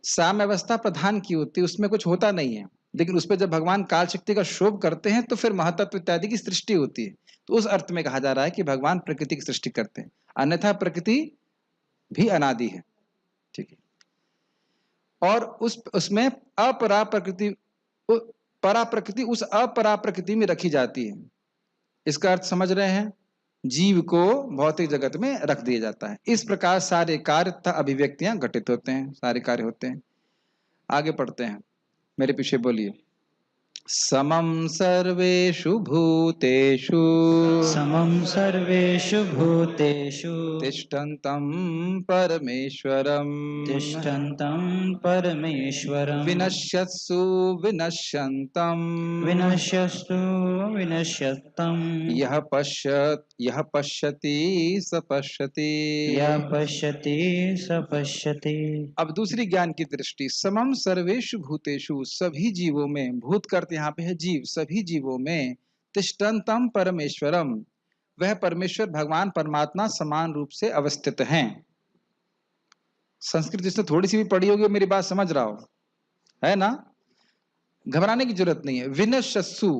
साम्य अवस्था प्रधान की होती है, उसमें कुछ होता नहीं है। लेकिन उस पर जब भगवान काल शक्ति का शोभ करते हैं तो फिर महतत्व इत्यादि की सृष्टि होती है। तो उस अर्थ में कहा जा रहा है कि भगवान प्रकृति की सृष्टि करते हैं, अन्यथा प्रकृति भी अनादि है। ठीक है। और उसमें अपरा प्रकृति, परा प्रकृति उस अपरा प्रकृति में रखी जाती है। इसका अर्थ समझ रहे हैं? जीव को भौतिक जगत में रख दिया जाता है। इस प्रकार सारे कार्य तथा अभिव्यक्तियां घटित होते हैं, सारे कार्य होते हैं। आगे पढ़ते हैं, मेरे पीछे बोलिए। समम सर्वेषु भूतेषु समं सर्वेषु भूतेषु तिष्ठन्तं परमेश्वरम् तिष्ठन्तं परमेश्वरम् विनश्यत्सु विनश्यन्तं विनश्यस्तु विनश्यत्तं यः पश्यति स पश्यति। यः पश्यति स पश्यति। अब दूसरी ज्ञान की दृष्टि, समम सर्वेषु भूतेषु, सभी जीवों में, भूत का अर्थ यहाँ पे है जीव, सभी जीवों में, तिष्ठन्तं परमेश्वरम, वह परमेश्वर भगवान परमात्मा समान रूप से अवस्थित हैं। संस्कृत जिसने थोड़ी सी भी पढ़ी होगी मेरी बात समझ रहा हो, है ना? घबराने की जरूरत नहीं है। विनश्यत्सु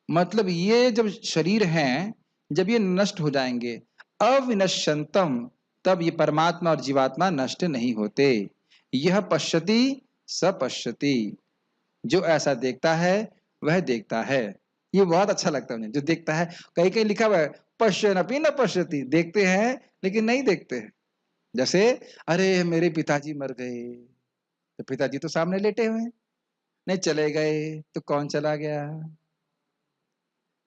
मतलब ये जब शरीर हैं, जब ये नष्ट हो जाएंगे, अविनश्यंतम तब ये परमात्मा और जीवात्मा नष्ट नहीं होते। यह पश्यति स पश्यति, जो ऐसा देखता है वह देखता है। ये बहुत अच्छा लगता है मुझे, जो देखता है। कहीं कहीं लिखा हुआ है पश्यन्नपि न पश्यति, देखते हैं लेकिन नहीं देखते हैं। जैसे अरे मेरे पिताजी मर गए, तो पिताजी तो सामने लेटे हुए हैं। नहीं, चले गए तो कौन चला गया?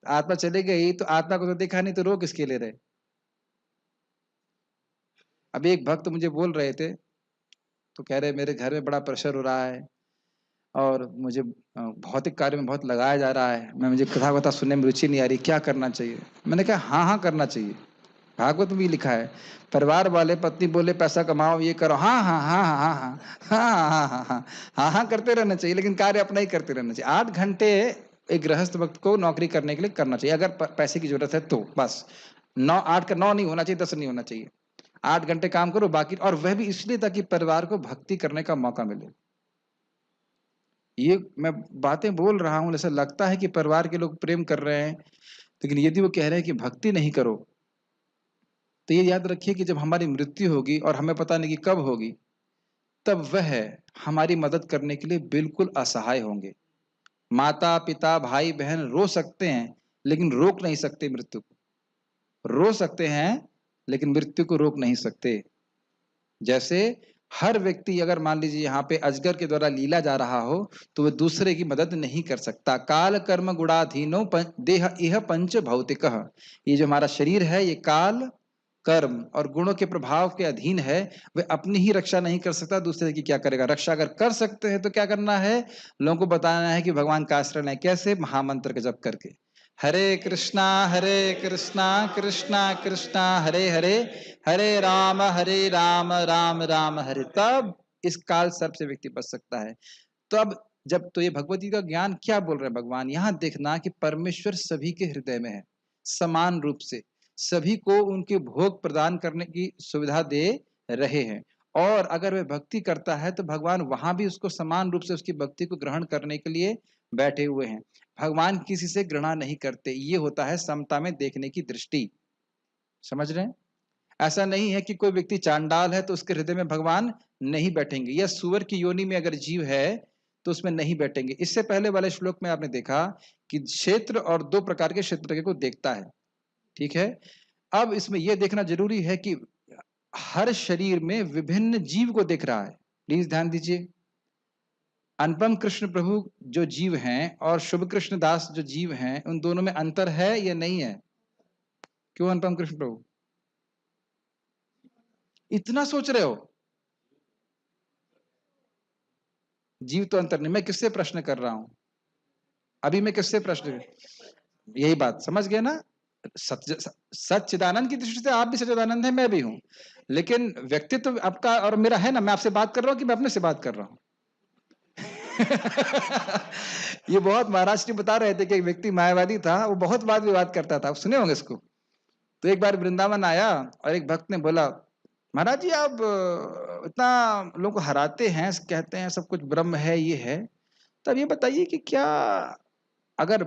आत्मा चली गई तो आत्मा को तो देखा नहीं, तो रो किसके ले रहे? अभी एक भक्त मुझे बोल रहे थे, तो कह रहे मेरे घर में बड़ा प्रेशर हो रहा है, और मुझे भौतिक कार्य में बहुत लगाया जा रहा है, मुझे कथा वथा सुनने में रुचि नहीं आ रही, क्या करना चाहिए? मैंने कहा हाँ हाँ करना चाहिए, भागवत में भी लिखा है, परिवार वाले पत्नी बोले पैसा कमाओ ये करो, हाँ हाँ हाँ हाँ हाँ हाँ हाँ हाँ हाँ हाँ हाँ हाँ करते रहना चाहिए, लेकिन कार्य अपना ही करते रहना चाहिए। 8 घंटे एक गृहस्थ भक्त को नौकरी करने के लिए करना चाहिए, अगर पैसे की जरूरत है तो बस। 8 का 9 नहीं होना चाहिए, 10 नहीं होना चाहिए। 8 घंटे काम करो बाकी, और वह भी इसलिए ताकि परिवार को भक्ति करने का मौका मिले। ये मैं बातें बोल रहा हूं, जैसे लगता है कि परिवार के लोग प्रेम कर रहे हैं, लेकिन यदि वो कह रहे हैं कि भक्ति नहीं करो, तो ये याद रखिए कि जब हमारी मृत्यु होगी और हमें पता नहीं कि कब होगी, तब वह हमारी मदद करने के लिए बिल्कुल असहाय होंगे। माता पिता भाई बहन रो सकते हैं, लेकिन रोक नहीं सकते मृत्यु को। रो सकते हैं लेकिन मृत्यु को रोक नहीं सकते। जैसे हर व्यक्ति, अगर मान लीजिए यहाँ पे अजगर के द्वारा लीला जा रहा हो, तो वह दूसरे की मदद नहीं कर सकता। काल कर्म गुणाधीनो देह इह पंच भौतिक। ये जो हमारा शरीर है, ये काल कर्म और गुणों के प्रभाव के अधीन है। वह अपनी ही रक्षा नहीं कर सकता, दूसरे की क्या करेगा? रक्षा अगर कर सकते हैं तो क्या करना है? लोगों को बताना है कि भगवान का आश्रय है। कैसे? महामंत्र का जप करके, हरे कृष्णा कृष्णा कृष्णा हरे हरे, हरे राम राम राम हरे। तब इस काल सर्प से व्यक्ति बच सकता है। तो अब जब तो ये भगवती का ज्ञान क्या बोल रहे हैं भगवान, यहां देखना कि परमेश्वर सभी के हृदय में है, समान रूप से सभी को उनके भोग प्रदान करने की सुविधा दे रहे हैं। और अगर वह भक्ति करता है तो भगवान वहां भी उसको समान रूप से उसकी भक्ति को ग्रहण करने के लिए बैठे हुए हैं। भगवान किसी से घृणा नहीं करते, ये होता है समता में देखने की दृष्टि। समझ रहे हैं? ऐसा नहीं है कि कोई व्यक्ति चांडाल है तो उसके हृदय में भगवान नहीं बैठेंगे, या सुअर की योनि में अगर जीव है तो उसमें नहीं बैठेंगे। इससे पहले वाले श्लोक में आपने देखा कि क्षेत्र और 2 प्रकार के क्षेत्र को देखता है। ठीक है, अब इसमें यह देखना जरूरी है कि हर शरीर में विभिन्न जीव को देख रहा है। प्लीज ध्यान दीजिए, अनुपम कृष्ण प्रभु जो जीव हैं और शुभ कृष्ण दास जो जीव हैं, उन दोनों में अंतर है या नहीं है? क्यों अनुपम कृष्ण प्रभु इतना सोच रहे हो? जीव तो अंतर नहीं। मैं किससे प्रश्न कर रहा हूं अभी? मैं किससे प्रश्न, यही बात समझ गए ना? सत्य सच्चिदानंद की दृष्टि से आप भी सच्चिदानंद है, मैं भी हूं, लेकिन व्यक्तित्व आपका और मेरा है ना। मैं आपसे बात कर रहा हूं कि मैं अपने से बात कर रहा हूं? ये बहुत महाराज जी बता रहे थे कि एक व्यक्ति मायावादी था, वो बहुत वाद विवाद करता था, आप सुने होंगे इसको। तो एक बार वृंदावन आया और एक भक्त ने बोला, महाराज जी आप इतना लोगों को हराते हैं, कहते हैं सब कुछ ब्रह्म है, ये है, तब ये बताइए कि क्या अगर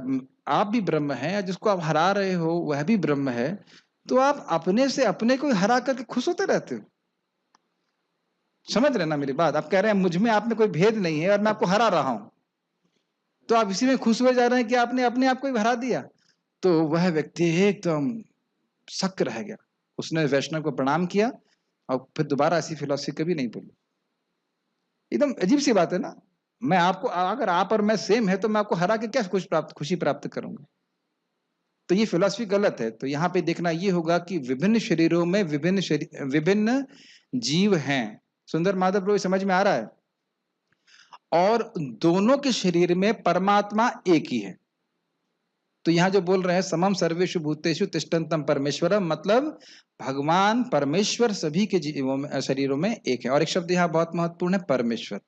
आप भी ब्रह्म हैं या जिसको आप हरा रहे हो वह भी ब्रह्म है, तो आप अपने से अपने को हरा करके खुश होते रहते हो? समझ रहे ना मेरी बात? आप कह रहे हैं मुझ में आप में कोई भेद नहीं है और मैं आपको हरा रहा हूं, तो आप इसी में खुश हुए जा रहे हैं कि आपने अपने आप को ही हरा दिया। तो वह व्यक्ति एकदम शक रह गया। उसने वैष्णव को प्रणाम किया और फिर दोबारा ऐसी फिलॉसफी कभी नहीं बोली। एकदम अजीब सी बात है ना। मैं आपको, अगर आप और मैं सेम है तो मैं आपको हरा के क्या खुशी प्राप्त करूंगा? तो ये फिलॉसफी गलत है। तो यहाँ पे देखना ये होगा कि विभिन्न शरीरों में विभिन्न जीव हैं। सुंदर माधव प्रभु समझ में आ रहा है? और दोनों के शरीर में परमात्मा एक ही है। तो यहां जो बोल रहे हैं समम सर्वेषु भूतेषु तिष्ठन्तम परमेश्वरम, मतलब भगवान परमेश्वर सभी के जीवों में, शरीरों में एक है। और एक शब्द यहाँ बहुत महत्वपूर्ण है, परमेश्वर,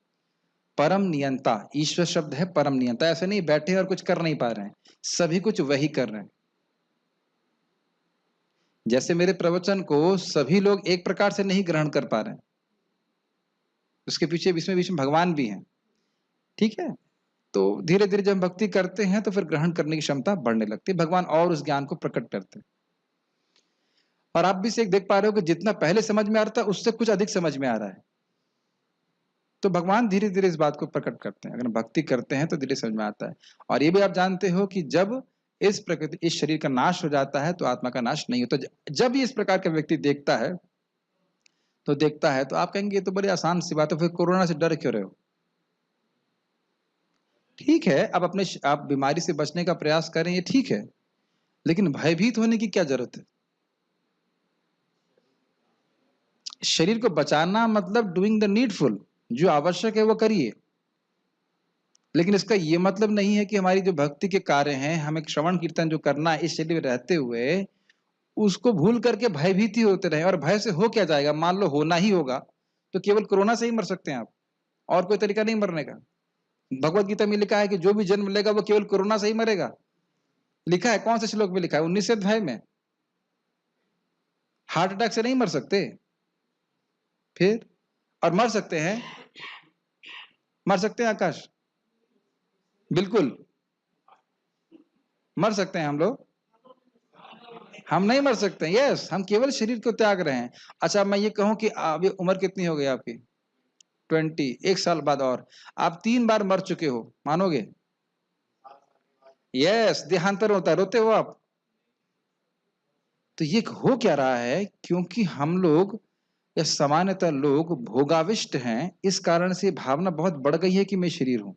परम नियंता। ईश्वर शब्द है परम नियंता। ऐसे नहीं बैठे और कुछ कर नहीं पा रहे हैं, सभी कुछ वही कर रहे हैं। जैसे मेरे प्रवचन को सभी लोग एक प्रकार से नहीं ग्रहण कर पा रहे हैं, उसके पीछे बीच में भगवान भी हैं। ठीक है, तो धीरे धीरे जब हम भक्ति करते हैं तो फिर ग्रहण करने की क्षमता बढ़ने लगती है, भगवान और उस ज्ञान को प्रकट करते हैं। और आप भी से एक देख पा रहे हो कि जितना पहले समझ में आ रहा था उससे कुछ अधिक समझ में आ रहा है। तो भगवान धीरे धीरे इस बात को प्रकट करते हैं। अगर भक्ति करते हैं तो धीरे समझ में आता है। और ये भी आप जानते हो कि जब इस प्रकृति, इस शरीर का नाश हो जाता है तो आत्मा का नाश नहीं होता। जब इस प्रकार का व्यक्ति देखता है तो आप कहेंगे ये तो बड़ी आसान सी बात है, फिर कोरोना से डर क्यों रहे हो? ठीक है, आप बीमारी से बचने का प्रयास करें, ये ठीक है, लेकिन भयभीत होने की क्या जरूरत है? शरीर को बचाना मतलब डूइंग द नीडफुल, जो आवश्यक है वो करिए। लेकिन इसका ये मतलब नहीं है कि हमारी जो भक्ति के कार्य हैं, हमें श्रवण कीर्तन जो करना है इस शरीर में रहते हुए, उसको भूल करके भयभीत ही होते रहे। और भय से हो क्या जाएगा? मान लो होना ही होगा तो केवल कोरोना से ही मर सकते हैं आप, और कोई तरीका नहीं मरने का। भगवत गीता में लिखा है कि जो भी जन्म लेगा वो केवल कोरोना से ही मरेगा। लिखा है, कौन से श्लोक में लिखा है? 19 अध्याय में। हार्ट अटैक से नहीं मर सकते फिर? और मर सकते हैं, मर सकते हैं आकाश? बिल्कुल मर सकते हैं हम लोग। हम नहीं मर सकते। यस, हम केवल शरीर को त्याग रहे हैं। अच्छा, मैं ये कहूं कि अभी उम्र कितनी हो गई आपकी? 20। 1 साल बाद और आप 3 बार मर चुके हो, मानोगे? यस, देहांतर होता है, रोते हो आप। तो ये हो क्या रहा है? क्योंकि हम लोग या सामान्यतः लोग भोगाविष्ट हैं, इस कारण से भावना बहुत बढ़ गई है कि मैं शरीर हूं।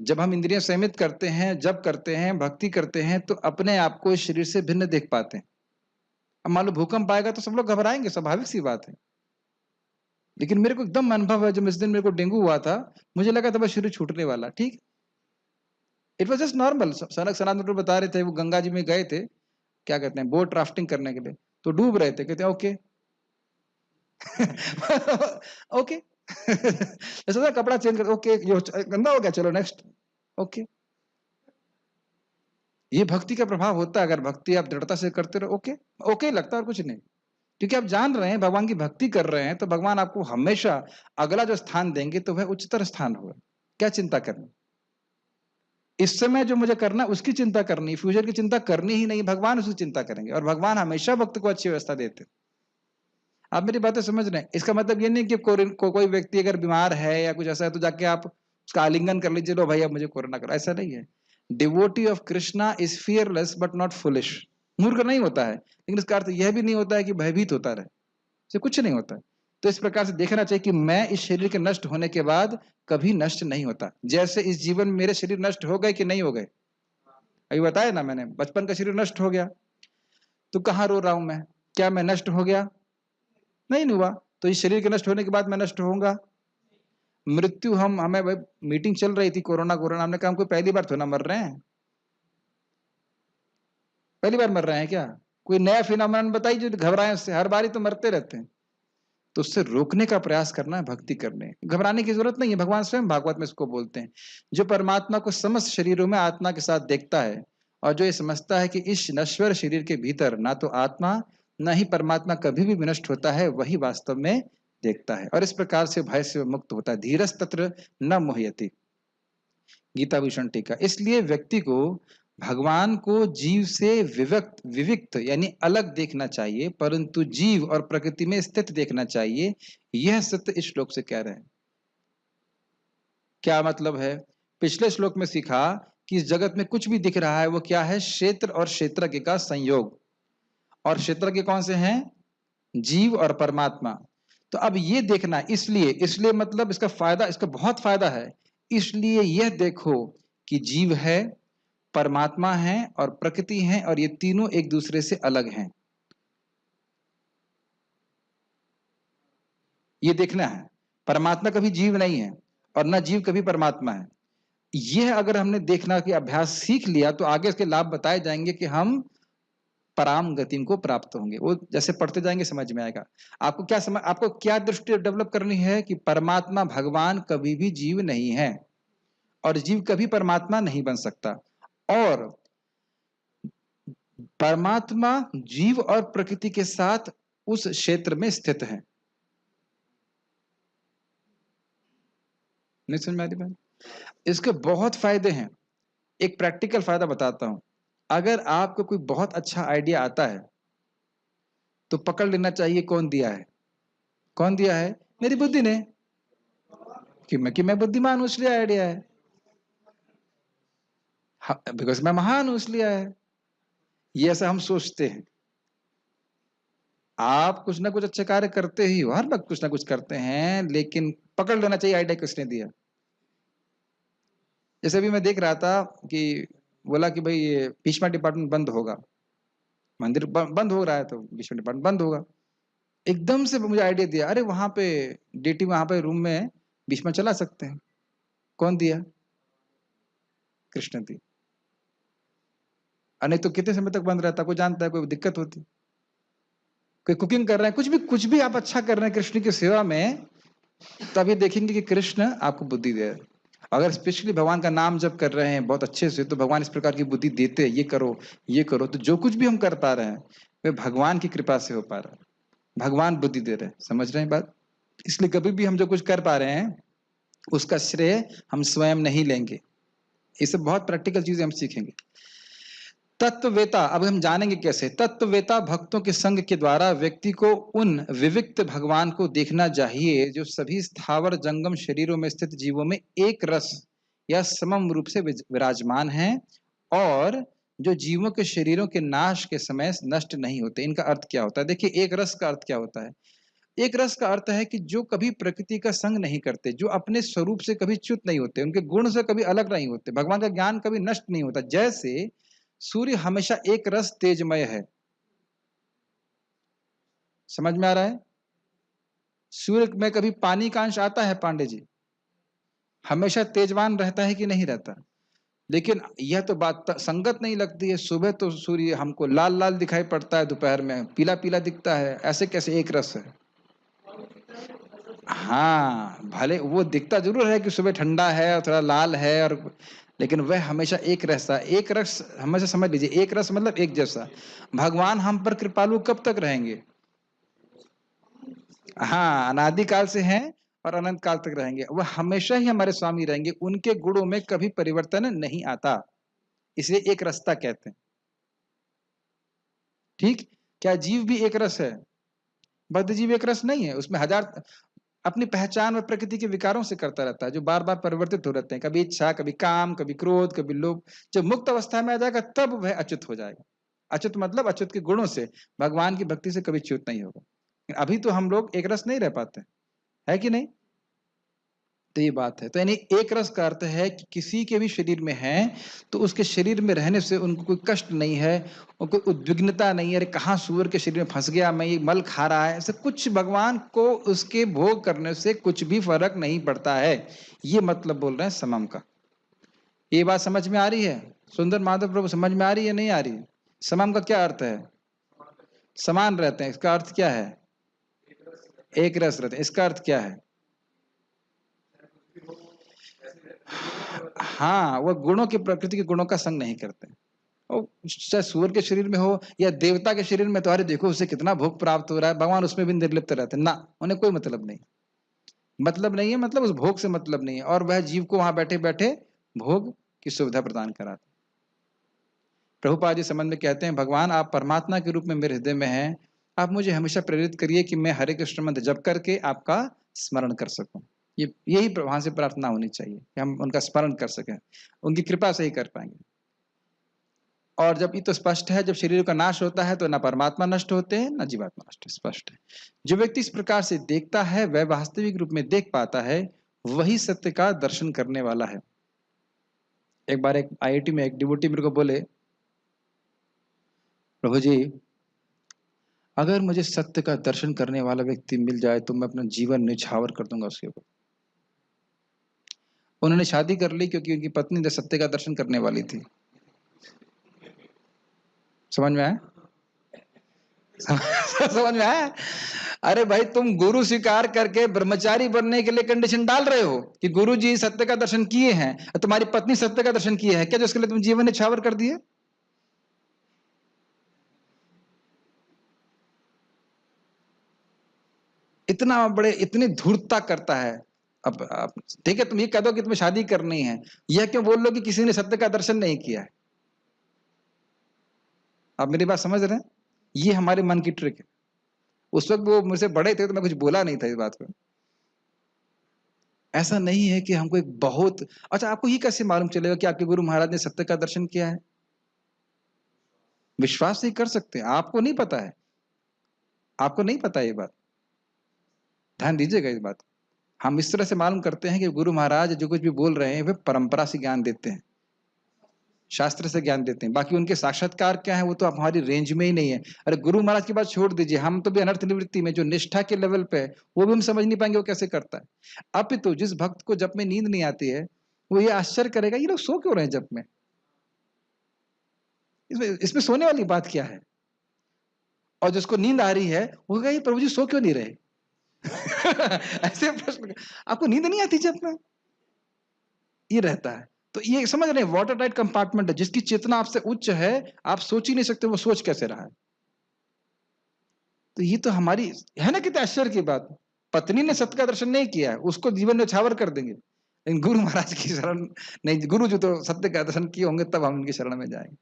जब हम इंद्रियां संयमित करते हैं, जब करते हैं, भक्ति करते हैं, तो अपने आप को इस शरीर से भिन्न देख पाते हैं। अब मान लो भूकंप आएगा तो सब लोग घबराएंगे, स्वाभाविक सी बात है। लेकिन मेरे को एकदम अनुभव है, जब इस दिन मेरे को डेंगू हुआ था, मुझे लगा था बस शरीर छूटने वाला। ठीक, इट वॉज जस्ट नॉर्मल। सनक सनातन बता रहे थे, वो गंगा जी में गए थे, क्या कहते हैं, बोट राफ्टिंग करने के लिए, तो डूब रहे थे। कहते हैं ओके। ओके। ऐसा कपड़ा चेंज कर, ओके ये गंदा हो गया, चलो नेक्स्ट। ओके, ये भक्ति का प्रभाव होता है। अगर भक्ति आप दृढ़ता से करते रहो, ओके ओके लगता है, और कुछ नहीं। क्योंकि आप जान रहे हैं भगवान की भक्ति कर रहे हैं, तो भगवान आपको हमेशा अगला जो स्थान देंगे तो वह उच्चतर स्थान होगा। क्या चिंता करनी? इस समय जो मुझे करना उसकी चिंता करनी, फ्यूचर की चिंता करनी ही नहीं, भगवान उसकी चिंता करेंगे। और भगवान हमेशा भक्त को अच्छी व्यवस्था देते हैं। आप मेरी बातें समझ रहे हैं? इसका मतलब ये नहीं कि कोई व्यक्ति अगर बीमार है या कुछ ऐसा है तो जाके आप उसका आलिंगन कर लीजिए, लो भाई अब मुझे कोरोना करो, ऐसा नहीं है। Devotee of Krishna is fearless but not foolish. मूर्ख नहीं होता है, लेकिन इसका अर्थ यह भी नहीं होता है कि भयभीत होता रहे, से कुछ नहीं होता है। तो इस प्रकार से देखना चाहिए कि मैं इस शरीर के नष्ट होने के बाद कभी नष्ट नहीं होता। जैसे इस जीवन में मेरे शरीर नष्ट हो गए कि नहीं हो गए? अभी बताया ना मैंने, बचपन का शरीर नष्ट हो गया तो कहां रो रहा हूं मैं? क्या मैं नष्ट हो गया? नहीं हुआ। तो इस शरीर के नष्ट होने के बाद मैं नष्ट होऊंगा? मृत्यु, हमें भाई मीटिंग चल रही थी, कोरोना कोरोना, हमने कहा हम कोई पहली बार तो ना मर रहे हैं। पहली बार मर रहे हैं क्या? कोई नया फिनोमेनन बताइए जो घबराए उससे। हर बार ही तो मरते रहते हैं। तो उससे रोकने का प्रयास करना है, भक्ति करने। घबराने की जरूरत नहीं है, भगवान स्वयं भागवत में इसको बोलते हैं। जो परमात्मा को समस्त शरीरों में आत्मा के साथ देखता है, और जो ये समझता है कि इस नश्वर शरीर के भीतर ना तो आत्मा न ही परमात्मा कभी भी विनष्ट होता है, वही वास्तव में देखता है। और इस प्रकार से भय से मुक्त होता है। धीरज तत्र न मोहयति, गीता भूषण टीका। इसलिए व्यक्ति को भगवान को जीव से विविक्त यानी अलग देखना चाहिए, परंतु जीव और प्रकृति में स्थित देखना चाहिए। यह सत्य इस श्लोक से कह रहे हैं। क्या मतलब है? पिछले श्लोक में सीखा कि इस जगत में कुछ भी दिख रहा है वो क्या है? क्षेत्र और क्षेत्रज्ञ का संयोग। और क्षेत्रज्ञ कौन से हैं? जीव और परमात्मा। तो अब ये देखना, इसलिए मतलब इसका फायदा, इसका बहुत फायदा है। इसलिए यह देखो कि जीव है, परमात्मा है और प्रकृति है, और ये तीनों एक दूसरे से अलग हैं। ये देखना है। परमात्मा कभी जीव नहीं है और ना जीव कभी परमात्मा है। यह अगर हमने देखना कि अभ्यास सीख लिया तो आगे इसके लाभ बताए जाएंगे कि हम पराम गति को प्राप्त होंगे। वो जैसे पढ़ते जाएंगे समझ में आएगा। आपको क्या दृष्टि डेवलप करनी है कि परमात्मा भगवान कभी भी जीव नहीं है और जीव कभी परमात्मा नहीं बन सकता, और परमात्मा जीव और प्रकृति के साथ उस क्षेत्र में स्थित है। नहीं समझ में आती बात? इसके बहुत फायदे हैं। एक प्रैक्टिकल फायदा बताता हूं। अगर आपको कोई बहुत अच्छा आइडिया आता है तो पकड़ लेना चाहिए कौन दिया है। कौन दिया है? मेरी बुद्धि ने। कि मैं बुद्धिमान हूं इसलिए आइडिया है, बिकॉज मैं महान हूं इसलिए है। ये ऐसा हम सोचते हैं। आप कुछ ना कुछ अच्छे कार्य करते ही हो, हर वक्त कुछ ना कुछ करते हैं, लेकिन पकड़ लेना चाहिए आइडिया किसने दिया। जैसे अभी मैं देख रहा था कि बोला कि भाई ये भीष्मा डिपार्टमेंट बंद होगा, मंदिर बंद हो रहा है तो भीष्मा डिपार्टमेंट बंद होगा। एकदम से मुझे आइडिया दिया, अरे वहां पे डीटी, वहां पे रूम में भीष्मा चला सकते हैं। कौन दिया? कृष्ण दी। नहीं तो कितने समय तक बंद रहता, कोई जानता है, कोई दिक्कत होती। कोई कुकिंग कर रहे हैं, कुछ भी आप अच्छा कर रहे हैं कृष्ण की सेवा में, तभी देखेंगे कि कृष्ण आपको बुद्धि दे रहे हैं। अगर स्पेशली भगवान का नाम जप कर रहे हैं बहुत अच्छे से, तो भगवान इस प्रकार की बुद्धि देते हैं, ये करो ये करो। तो जो कुछ भी हम कर पा रहे हैं वे भगवान की कृपा से हो पा रहा है, भगवान बुद्धि दे रहे हैं। समझ रहे हैं बात? इसलिए कभी भी हम जो कुछ कर पा रहे हैं उसका श्रेय हम स्वयं नहीं लेंगे। ये सब बहुत प्रैक्टिकल चीजें हम सीखेंगे। तत्ववेता, अब हम जानेंगे कैसे। तत्ववेता भक्तों के संग के द्वारा व्यक्ति को उन विविक्त भगवान को देखना चाहिए जो सभी स्थावर जंगम शरीरों में स्थित जीवों में एक रस या समम रूप से विराजमान हैं और जो जीवों के शरीरों के नाश के समय नष्ट नहीं होते। इनका अर्थ क्या होता है? देखिए, एक रस का अर्थ क्या होता है? एक रस का अर्थ है कि जो कभी प्रकृति का संग नहीं करते, जो अपने स्वरूप से कभी च्युत नहीं होते, उनके गुण से कभी अलग नहीं होते, भगवान का ज्ञान कभी नष्ट नहीं होता। जैसे सूर्य हमेशा एक रस तेजमय है। समझ में आ रहा है? सूर्य में कभी पानी का अंश आता है पांडे जी? हमेशा तेजवान रहता है कि नहीं रहता? लेकिन यह तो बात संगत नहीं लगती है। सुबह तो सूर्य हमको लाल लाल दिखाई पड़ता है, दोपहर में पीला पीला दिखता है। ऐसे कैसे एक रस है? हाँ, भले वो दिखता जरूर है कि सुबह ठंडा है और थोड़ा लाल है, और लेकिन वह हमेशा एक रसा, एक रस हमेशा। समझ लीजिए, एक रस मतलब एक जैसा। भगवान हम पर कृपालु कब तक रहेंगे? हाँ, अनादिकाल से हैं और अनंत काल तक रहेंगे। वह हमेशा ही हमारे स्वामी रहेंगे, उनके गुणों में कभी परिवर्तन नहीं आता। इसलिए एक रसता कहते हैं। ठीक? क्या जीव भी एक रस है? बद्ध जीव एक रस नहीं है। उसमें हजार अपनी पहचान व प्रकृति के विकारों से करता रहता है, जो बार बार परिवर्तित हो रहते हैं। कभी इच्छा, कभी काम, कभी क्रोध, कभी लोभ। जब मुक्त अवस्था में आ जाएगा तब वह अच्युत हो जाएगा। अच्युत मतलब अच्युत के गुणों से, भगवान की भक्ति से कभी च्युत नहीं होगा। अभी तो हम लोग एक रस नहीं रह पाते, है कि नहीं? तो ये बात है। तो यानी एक रस का अर्थ है कि किसी के भी शरीर में है तो उसके शरीर में रहने से उनको कोई कष्ट नहीं है और कोई उद्विग्नता नहीं है। अरे कहाँ सूअर के शरीर में फंस गया, मैं ये मल खा रहा है, ऐसे कुछ भगवान को उसके भोग करने से कुछ भी फर्क नहीं पड़ता है। ये मतलब बोल रहे हैं समम का। ये बात समझ में आ रही है? सुंदर माधव प्रभु, समझ में आ रही है नहीं आ रही? समम का क्या अर्थ है? समान रहते हैं। इसका अर्थ क्या है? एक रस रहते हैं। इसका अर्थ क्या है? हाँ, वह गुणों की, प्रकृति के गुणों का संग नहीं करते। और चाहे सूअर के शरीर में हो या देवता के शरीर में, तो अरे देखो उसे कितना भोग प्राप्त हो रहा है, भगवान उसमें भी निर्लिप्त रहते हैं ना। उन्हें कोई मतलब नहीं, मतलब नहीं है, मतलब उस भोग से मतलब नहीं है। और वह जीव को वहां बैठे बैठे भोग की सुविधा प्रदान कराते। प्रभुपाद जी संबंध में कहते हैं, भगवान आप परमात्मा के रूप में मेरे हृदय में हैं, आप मुझे हमेशा प्रेरित करिए कि मैं हरे कृष्ण मंत्र जप करके आपका स्मरण कर सकूं। ये यही वहां से प्रार्थना होनी चाहिए कि हम उनका स्मरण कर सकें, उनकी कृपा से ही कर पाएंगे। और जब ये तो स्पष्ट है, जब शरीर का नाश होता है तो ना परमात्मा नष्ट होते हैं ना जीवात्मा नष्ट, स्पष्ट है। जो व्यक्ति इस प्रकार से देखता है वह वास्तविक रूप में देख पाता है, वही सत्य का दर्शन करने वाला है। एक बार एक आईआईटी में एक डिवोटी मेरे को बोले, प्रभु जी अगर मुझे सत्य का दर्शन करने वाला व्यक्ति मिल जाए तो मैं अपना जीवन न्यौछावर कर दूंगा उसके ऊपर। उन्होंने शादी कर ली क्योंकि उनकी पत्नी सत्य का दर्शन करने वाली थी। समझ में आया? समझ में आया? अरे भाई, तुम गुरु स्वीकार करके ब्रह्मचारी बनने के लिए कंडीशन डाल रहे हो कि गुरु जी सत्य का दर्शन किए हैं, तुम्हारी पत्नी सत्य का दर्शन किए हैं, क्या जो उसके लिए तुम जीवन न्यौछावर कर दिए? इतना बड़े, इतनी धूर्तता करता है। अब ठीक है, तुम ये कह दो कि तुम्हें शादी करनी है, यह क्यों बोल लो कि किसी ने सत्य का दर्शन नहीं किया है? आप मेरी बात समझ रहे हैं? ये हमारे मन की ट्रिक है। उस वक्त वो मुझसे बड़े थे तो मैं कुछ बोला नहीं था इस बात पर। ऐसा नहीं है कि हमको एक बहुत अच्छा, आपको ये कैसे मालूम चलेगा कि आपके गुरु महाराज ने सत्य का दर्शन किया है? विश्वास नहीं कर सकते, आपको नहीं पता है, आपको नहीं पता ये बात, ध्यान दीजिएगा इस बात। हम इस तरह से मालूम करते हैं कि गुरु महाराज जो कुछ भी बोल रहे हैं वे परंपरा से ज्ञान देते हैं, शास्त्र से ज्ञान देते हैं। बाकी उनके साक्षात्कार क्या है वो तो हमारी रेंज में ही नहीं है। अरे गुरु महाराज की बात छोड़ दीजिए, हम तो भी अनर्थ निवृत्ति में जो निष्ठा के लेवल पे है वो भी हम समझ नहीं पाएंगे वो कैसे करता है। अब तो जिस भक्त को जब में नींद नहीं आती है वो ये आश्चर्य करेगा ये लोग सो क्यों रहे हैं जप में, इसमें इसमें सोने वाली बात क्या है। और जिसको नींद आ रही है वो कहेगा ये प्रभु जी सो क्यों नहीं रहे। ऐसे प्रश्न, आपको नींद नहीं आती जब में, ये रहता है। तो ये समझ रहे हैं वाटर टाइट कंपार्टमेंट है, जिसकी चेतना आपसे उच्च है, आप सोच ही नहीं सकते वो सोच कैसे रहा है। तो ये तो हमारी है ना, कितने आश्चर्य की बात। पत्नी ने सत्य का दर्शन नहीं किया है, उसको जीवन में छावर कर देंगे, लेकिन गुरु महाराज की शरण नहीं, गुरु जो तो सत्य का दर्शन किए होंगे तब हम उनकी शरण में जाएंगे।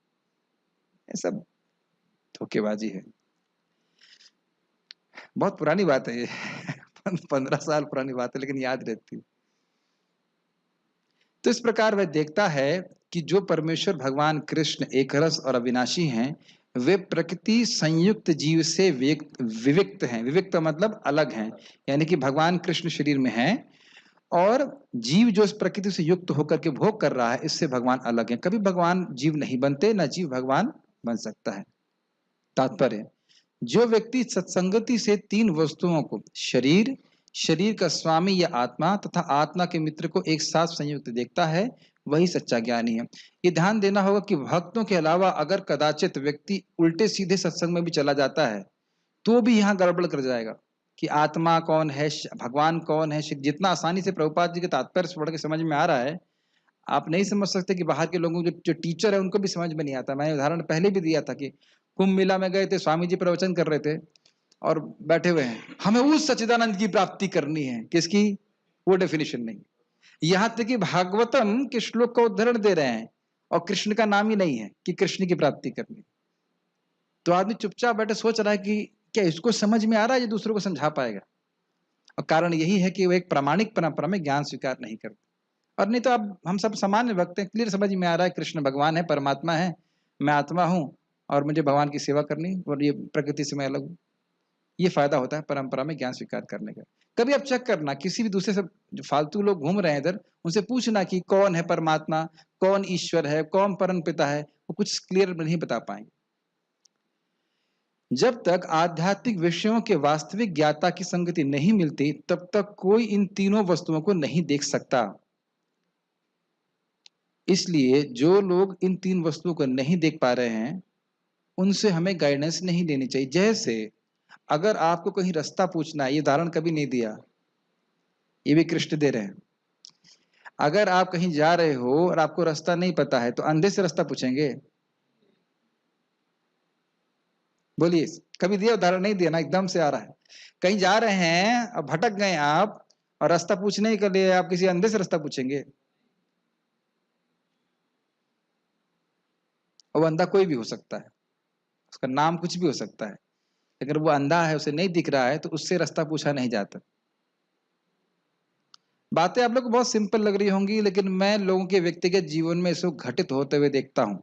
ये सब धोखेबाजी है। बहुत पुरानी बात है ये 15 साल पुरानी बात है, लेकिन याद रहती है। तो इस प्रकार वह देखता है कि जो परमेश्वर भगवान कृष्ण एक रस और अविनाशी हैं, वे प्रकृति संयुक्त जीव से विविक्त हैं। विविक्त मतलब अलग हैं, यानी कि भगवान कृष्ण शरीर में हैं और जीव जो इस प्रकृति से युक्त होकर के भोग कर रहा है, इससे भगवान अलग है। कभी भगवान जीव नहीं बनते, ना जीव भगवान बन सकता है। तात्पर्य, जो व्यक्ति सत्संगति से तीन वस्तुओं को, शरीर, शरीर का स्वामी या आत्मा तथा आत्मा के मित्र को एक साथ संयुक्त देखता है, वही सच्चा ज्ञानी है। ये ध्यान देना होगा कि भक्तों के अलावा अगर कदाचित व्यक्ति उल्टे सीधे सत्संग में भी चला जाता है तो भी यहाँ गड़बड़ कर जाएगा कि आत्मा कौन है, भगवान कौन है। जितना आसानी से प्रभुपाद जी के तात्पर्य से पढ़ के समझ में आ रहा है, आप नहीं समझ सकते कि बाहर के लोगों जो टीचर है उनको भी समझ में नहीं आता। मैंने उदाहरण पहले भी दिया था कि कुंभ मेला में गए थे, स्वामी जी प्रवचन कर रहे थे और बैठे हुए हैं, हमें उस सच्चिदानंद की प्राप्ति करनी है, किसकी, वो डेफिनेशन नहीं। यहां तक कि भागवतम के श्लोक का उदाहरण दे रहे हैं और कृष्ण का नाम ही नहीं है कि कृष्ण की प्राप्ति करनी। तो आदमी चुपचाप बैठे सोच रहा है कि क्या इसको समझ में आ रहा है, ये दूसरों को समझा पाएगा। और कारण यही है कि वो एक प्रामाणिक परंपरा में ज्ञान स्वीकार नहीं करते। और नहीं तो अब हम सब सामान्य भक्त हैं, क्लियर समझ में आ रहा है कृष्ण भगवान है, परमात्मा है, मैं आत्मा हूं और मुझे भगवान की सेवा करनी और ये प्रकृति से मैं अलग हूं। ये फायदा होता है परंपरा में ज्ञान स्वीकार करने का। कभी आप चेक करना, किसी भी दूसरे से जो फालतू लोग घूम रहे हैं इधर, उनसे पूछना कि कौन है परमात्मा, कौन ईश्वर है, कौन परम पिता है, वो कुछ क्लियर नहीं बता पाएंगे। जब तक आध्यात्मिक विषयों के वास्तविक ज्ञाता की संगति नहीं मिलती, तब तक कोई इन तीनों वस्तुओं को नहीं देख सकता। इसलिए जो लोग इन तीन वस्तुओं को नहीं देख पा रहे हैं, उनसे हमें गाइडेंस नहीं लेनी चाहिए। जैसे अगर आपको कहीं रास्ता पूछना है, ये उदाहरण कभी नहीं दिया, ये भी कृष्ण दे रहे हैं। अगर आप कहीं जा रहे हो और आपको रास्ता नहीं पता है तो अंधे से रास्ता पूछेंगे? बोलिए, कभी दिया उदाहरण? नहीं दिया ना, एकदम से आ रहा है। कहीं जा रहे हैं और भटक गए आप और रास्ता पूछने के लिए आप किसी अंधे से रास्ता पूछेंगे? और वो अंधा कोई भी हो सकता है, उसका नाम कुछ भी हो सकता है, अगर वो अंधा है, उसे नहीं दिख रहा है, तो उससे रास्ता पूछा नहीं जाता। बातें आप लोग को बहुत सिंपल लग रही होंगी, लेकिन मैं लोगों के व्यक्तिगत जीवन में इसको घटित होते हुए देखता हूं।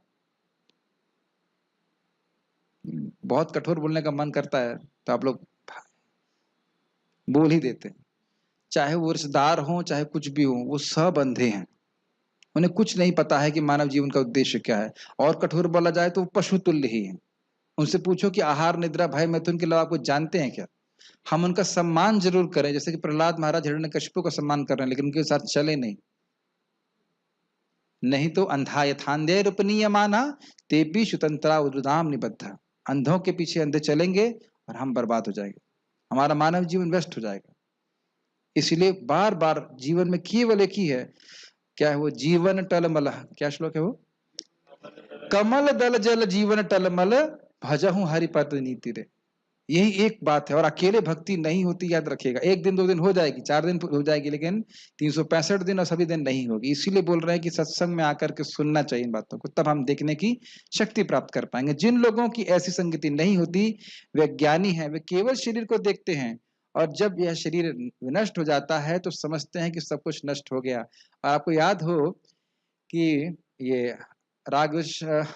बहुत कठोर बोलने का मन करता है तो आप लोग बोल ही देते हैं। चाहे वो रिश्तेदार हो, चाहे कुछ भी हो, वो सब अंधे हैं, उन्हें कुछ नहीं पता है कि मानव जीवन का उद्देश्य क्या है। और कठोर बोला जाए तो वो पशु तुल्य ही है। उनसे पूछो कि आहार, निद्रा, भय, मैथुन के अलावा कुछ जानते हैं क्या? हम उनका सम्मान जरूर करें, जैसे कि प्रहलाद महाराज हिरण्यकशिपु का सम्मान कर रहे हैं, लेकिन उनके साथ चले नहीं। नहीं तो अंधा यथांधे रूपनीय माना तेपी स्वतंत्रा उद्दाम निबद्धा। अंधों के पीछे अंधे चलेंगे और हम बर्बाद हो जाएंगे, हमारा मानव जीवन व्यस्त हो जाएगा। इसलिए बार बार जीवन में केवल एक ही है, क्या है वो? जीवन टलमल, क्या श्लोक है वो? कमल दल जल जीवन टलमल, भजहूं हरिपद नीति रे। यही एक बात है। और अकेले भक्ति नहीं होती, याद रखिएगा। एक दिन, 2 दिन हो जाएगी, 4 दिन हो जाएगी, लेकिन 365 दिन और सभी दिन नहीं होगी। इसीलिए बोल रहे हैं कि सत्संग में आकर के सुनना चाहिए इन बातों को, तब हम देखने की शक्ति प्राप्त कर पाएंगे। जिन लोगों की ऐसी संगति नहीं होती, वे ज्ञानी हैं, वे केवल शरीर को देखते हैं और जब यह शरीर नष्ट हो जाता है तो समझते हैं कि सब कुछ नष्ट हो गया। और आपको याद हो कि ये राग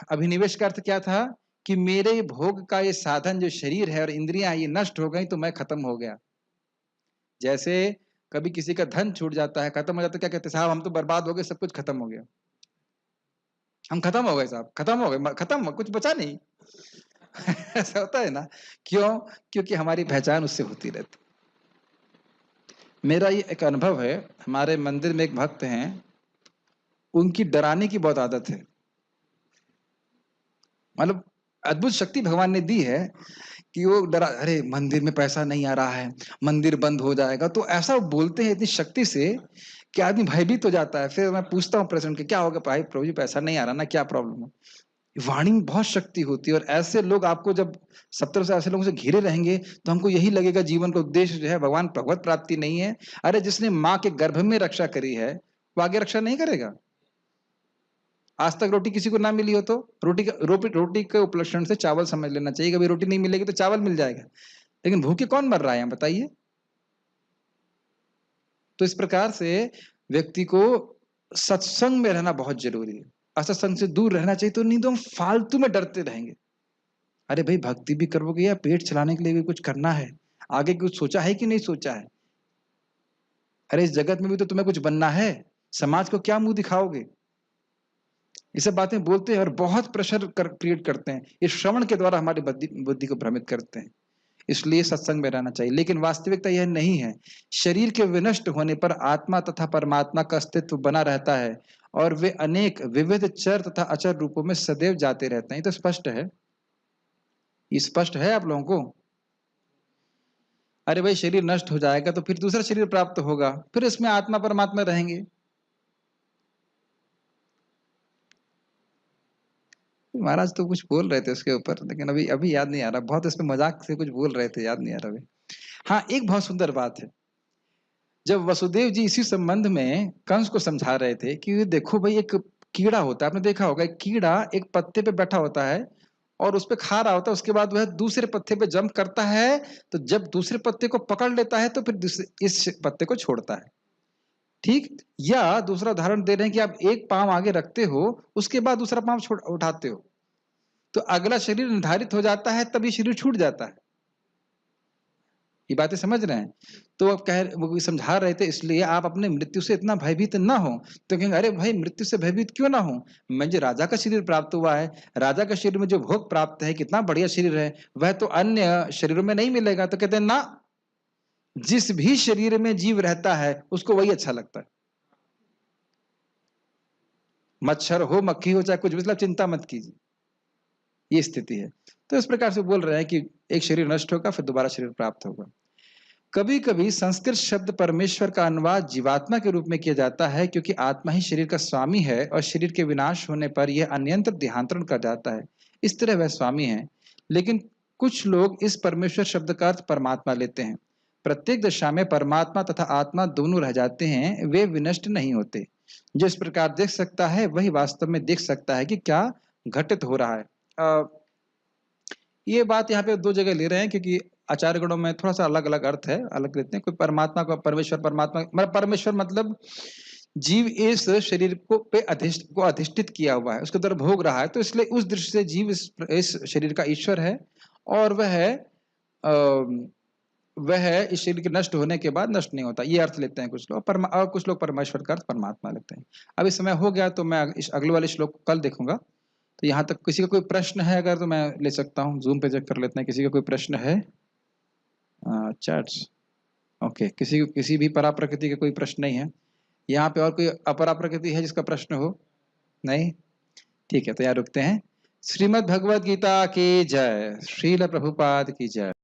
अभिनिवेश का अर्थ क्या था? कि मेरे भोग का ये साधन जो शरीर है और इंद्रियां, ये नष्ट हो गई तो मैं खत्म हो गया। जैसे कभी किसी का धन छूट जाता है, खत्म हो जाता है, क्या कहते हैं? साहब हम तो बर्बाद हो गए, सब कुछ खत्म हो गया, हम खत्म हो गए साहब, खत्म हो गए, खत्म, कुछ बचा नहीं। ऐसा होता है ना, क्यों? क्योंकि हमारी पहचान उससे होती रहती। मेरा ये एक अनुभव है, हमारे मंदिर में एक भक्त हैं, उनकी डराने की बहुत आदत है। मतलब अद्भुत शक्ति भगवान ने दी है कि वो डरा, अरे मंदिर में पैसा नहीं आ रहा है, मंदिर बंद हो जाएगा, तो ऐसा वो बोलते हैं इतनी शक्ति से कि आदमी भयभीत हो जाता है। फिर मैं पूछता हूँ प्रेसिडेंट के, क्या होगा भाई, प्रभु जी पैसा नहीं आ रहा ना, क्या प्रॉब्लम है? वाणी में बहुत शक्ति होती है, और ऐसे लोग आपको जब 70 से ऐसे लोगों से घिरे रहेंगे तो हमको यही लगेगा जीवन का उद्देश्य जो है भगवान भगवत प्राप्ति नहीं है। अरे जिसने माँ के गर्भ में रक्षा करी है वो आगे रक्षा नहीं करेगा? आज तक रोटी किसी को ना मिली हो तो रोटी के उपलक्षण से चावल समझ लेना चाहिए, कभी रोटी नहीं मिलेगी तो चावल मिल जाएगा, लेकिन भूखे कौन मर रहा है बताइए? तो इस प्रकार से व्यक्ति को सत्संग में रहना बहुत जरूरी है, असत्संग से दूर रहना चाहिए। तो नहीं तो हम फालतू में डरते रहेंगे। अरे भाई भक्ति भी करोगे या पेट चलाने के लिए भी कुछ करना है? आगे कुछ सोचा है कि नहीं सोचा है? अरे इस जगत में भी तो तुम्हें कुछ बनना है, समाज को क्या मुंह दिखाओगे? ये सब बातें बोलते हैं और बहुत प्रेशर क्रिएट करते हैं। ये श्रवण के द्वारा हमारी बुद्धि को भ्रमित करते हैं। इसलिए सत्संग में रहना चाहिए, लेकिन वास्तविकता यह नहीं है। शरीर के विनष्ट होने पर आत्मा तथा परमात्मा का अस्तित्व बना रहता है और वे अनेक विविध चर तथा अचर रूपों में सदैव जाते रहते हैं। ये तो स्पष्ट है, ये स्पष्ट है आप लोगों को। अरे भाई शरीर नष्ट हो जाएगा तो फिर दूसरा शरीर प्राप्त होगा, फिर इसमें आत्मा परमात्मा रहेंगे। महाराज तो कुछ बोल रहे थे उसके ऊपर, लेकिन अभी अभी याद नहीं आ रहा। बहुत इसमें मजाक से कुछ बोल रहे थे, याद नहीं आ रहा अभी। हाँ, एक बहुत सुंदर बात है। जब वसुदेव जी इसी संबंध में कंस को समझा रहे थे कि देखो भाई, एक कीड़ा होता है, आपने देखा होगा, एक कीड़ा एक पत्ते पे बैठा होता है और उस पे खा रहा होता है, उसके बाद वह दूसरे पत्ते पे जंप करता है, तो जब दूसरे पत्ते को पकड़ लेता है तो फिर इस पत्ते को छोड़ता है। ठीक, या दूसरा उदाहरण दे रहे हैं कि आप एक पांव आगे रखते हो, उसके बाद दूसरा पांव उठाते हो, तो अगला शरीर निर्धारित हो जाता है, तब ये शरीर छूट जाता है। ये बातें समझ रहे हैं? तो अब वो समझा रहे थे, इसलिए आप अपने मृत्यु से इतना भयभीत ना हो। तो कहेंगे अरे भाई मृत्यु से भयभीत क्यों ना हो, मुझे राजा का शरीर प्राप्त हुआ है, राजा का शरीर में जो भोग प्राप्त है, कितना बढ़िया शरीर है, वह तो अन्य शरीरों में नहीं मिलेगा। तो कहते हैं ना, जिस भी शरीर में जीव रहता है उसको वही अच्छा लगता है। मच्छर हो मक्खी हो चाहे कुछ भी, मतलब चिंता मत कीजिए, ये स्थिति है। तो इस प्रकार से बोल रहे हैं कि एक शरीर नष्ट होगा फिर दोबारा शरीर प्राप्त होगा। कभी कभी संस्कृत शब्द परमेश्वर का अनुवाद जीवात्मा के रूप में किया जाता है, क्योंकि आत्मा ही शरीर का स्वामी है और शरीर के विनाश होने पर यह अनियंत्र देहांतरण कर जाता है, इस तरह वह स्वामी है। लेकिन कुछ लोग इस परमेश्वर शब्द का अर्थ परमात्मा लेते हैं। प्रत्येक दशा में परमात्मा तथा आत्मा दोनों रह जाते हैं, वे विनष्ट नहीं होते। जो इस प्रकार देख सकता है वही वास्तव में देख सकता है कि क्या घटित हो रहा है। ये बात यहाँ पे दो जगह ले रहे हैं, क्योंकि आचार्य गणों में थोड़ा सा अलग अलग अर्थ है, अलग लेते हैं। कोई परमात्मा को परमेश्वर, परमात्मा मतलब परमेश्वर मतलब जीव इस शरीर को अधिष्ठित किया हुआ है, उसके द्वारा भोग रहा है, तो इसलिए उस दृष्टि से जीव इस शरीर का ईश्वर है, और वह इस शरीर के नष्ट होने के बाद नष्ट नहीं होता, ये अर्थ लेते हैं कुछ लोग। और कुछ लोग परमेश्वर का अर्थ परमात्मा लेते हैं। अब इस समय हो गया, तो मैं इस अगले वाले श्लोक को कल देखूंगा। तो यहाँ तक किसी का कोई प्रश्न है अगर, तो मैं ले सकता हूँ, जूम पे चेक कर लेते हैं, किसी का कोई प्रश्न है? चैट्स ओके, किसी भी परा प्रकृति का कोई प्रश्न नहीं है यहाँ पे? और कोई अपरा प्रकृति है जिसका प्रश्न हो? नहीं, ठीक है, तो यहाँ रुकते हैं। श्रीमद् भगवद गीता की जय, श्रील प्रभुपाद की जय।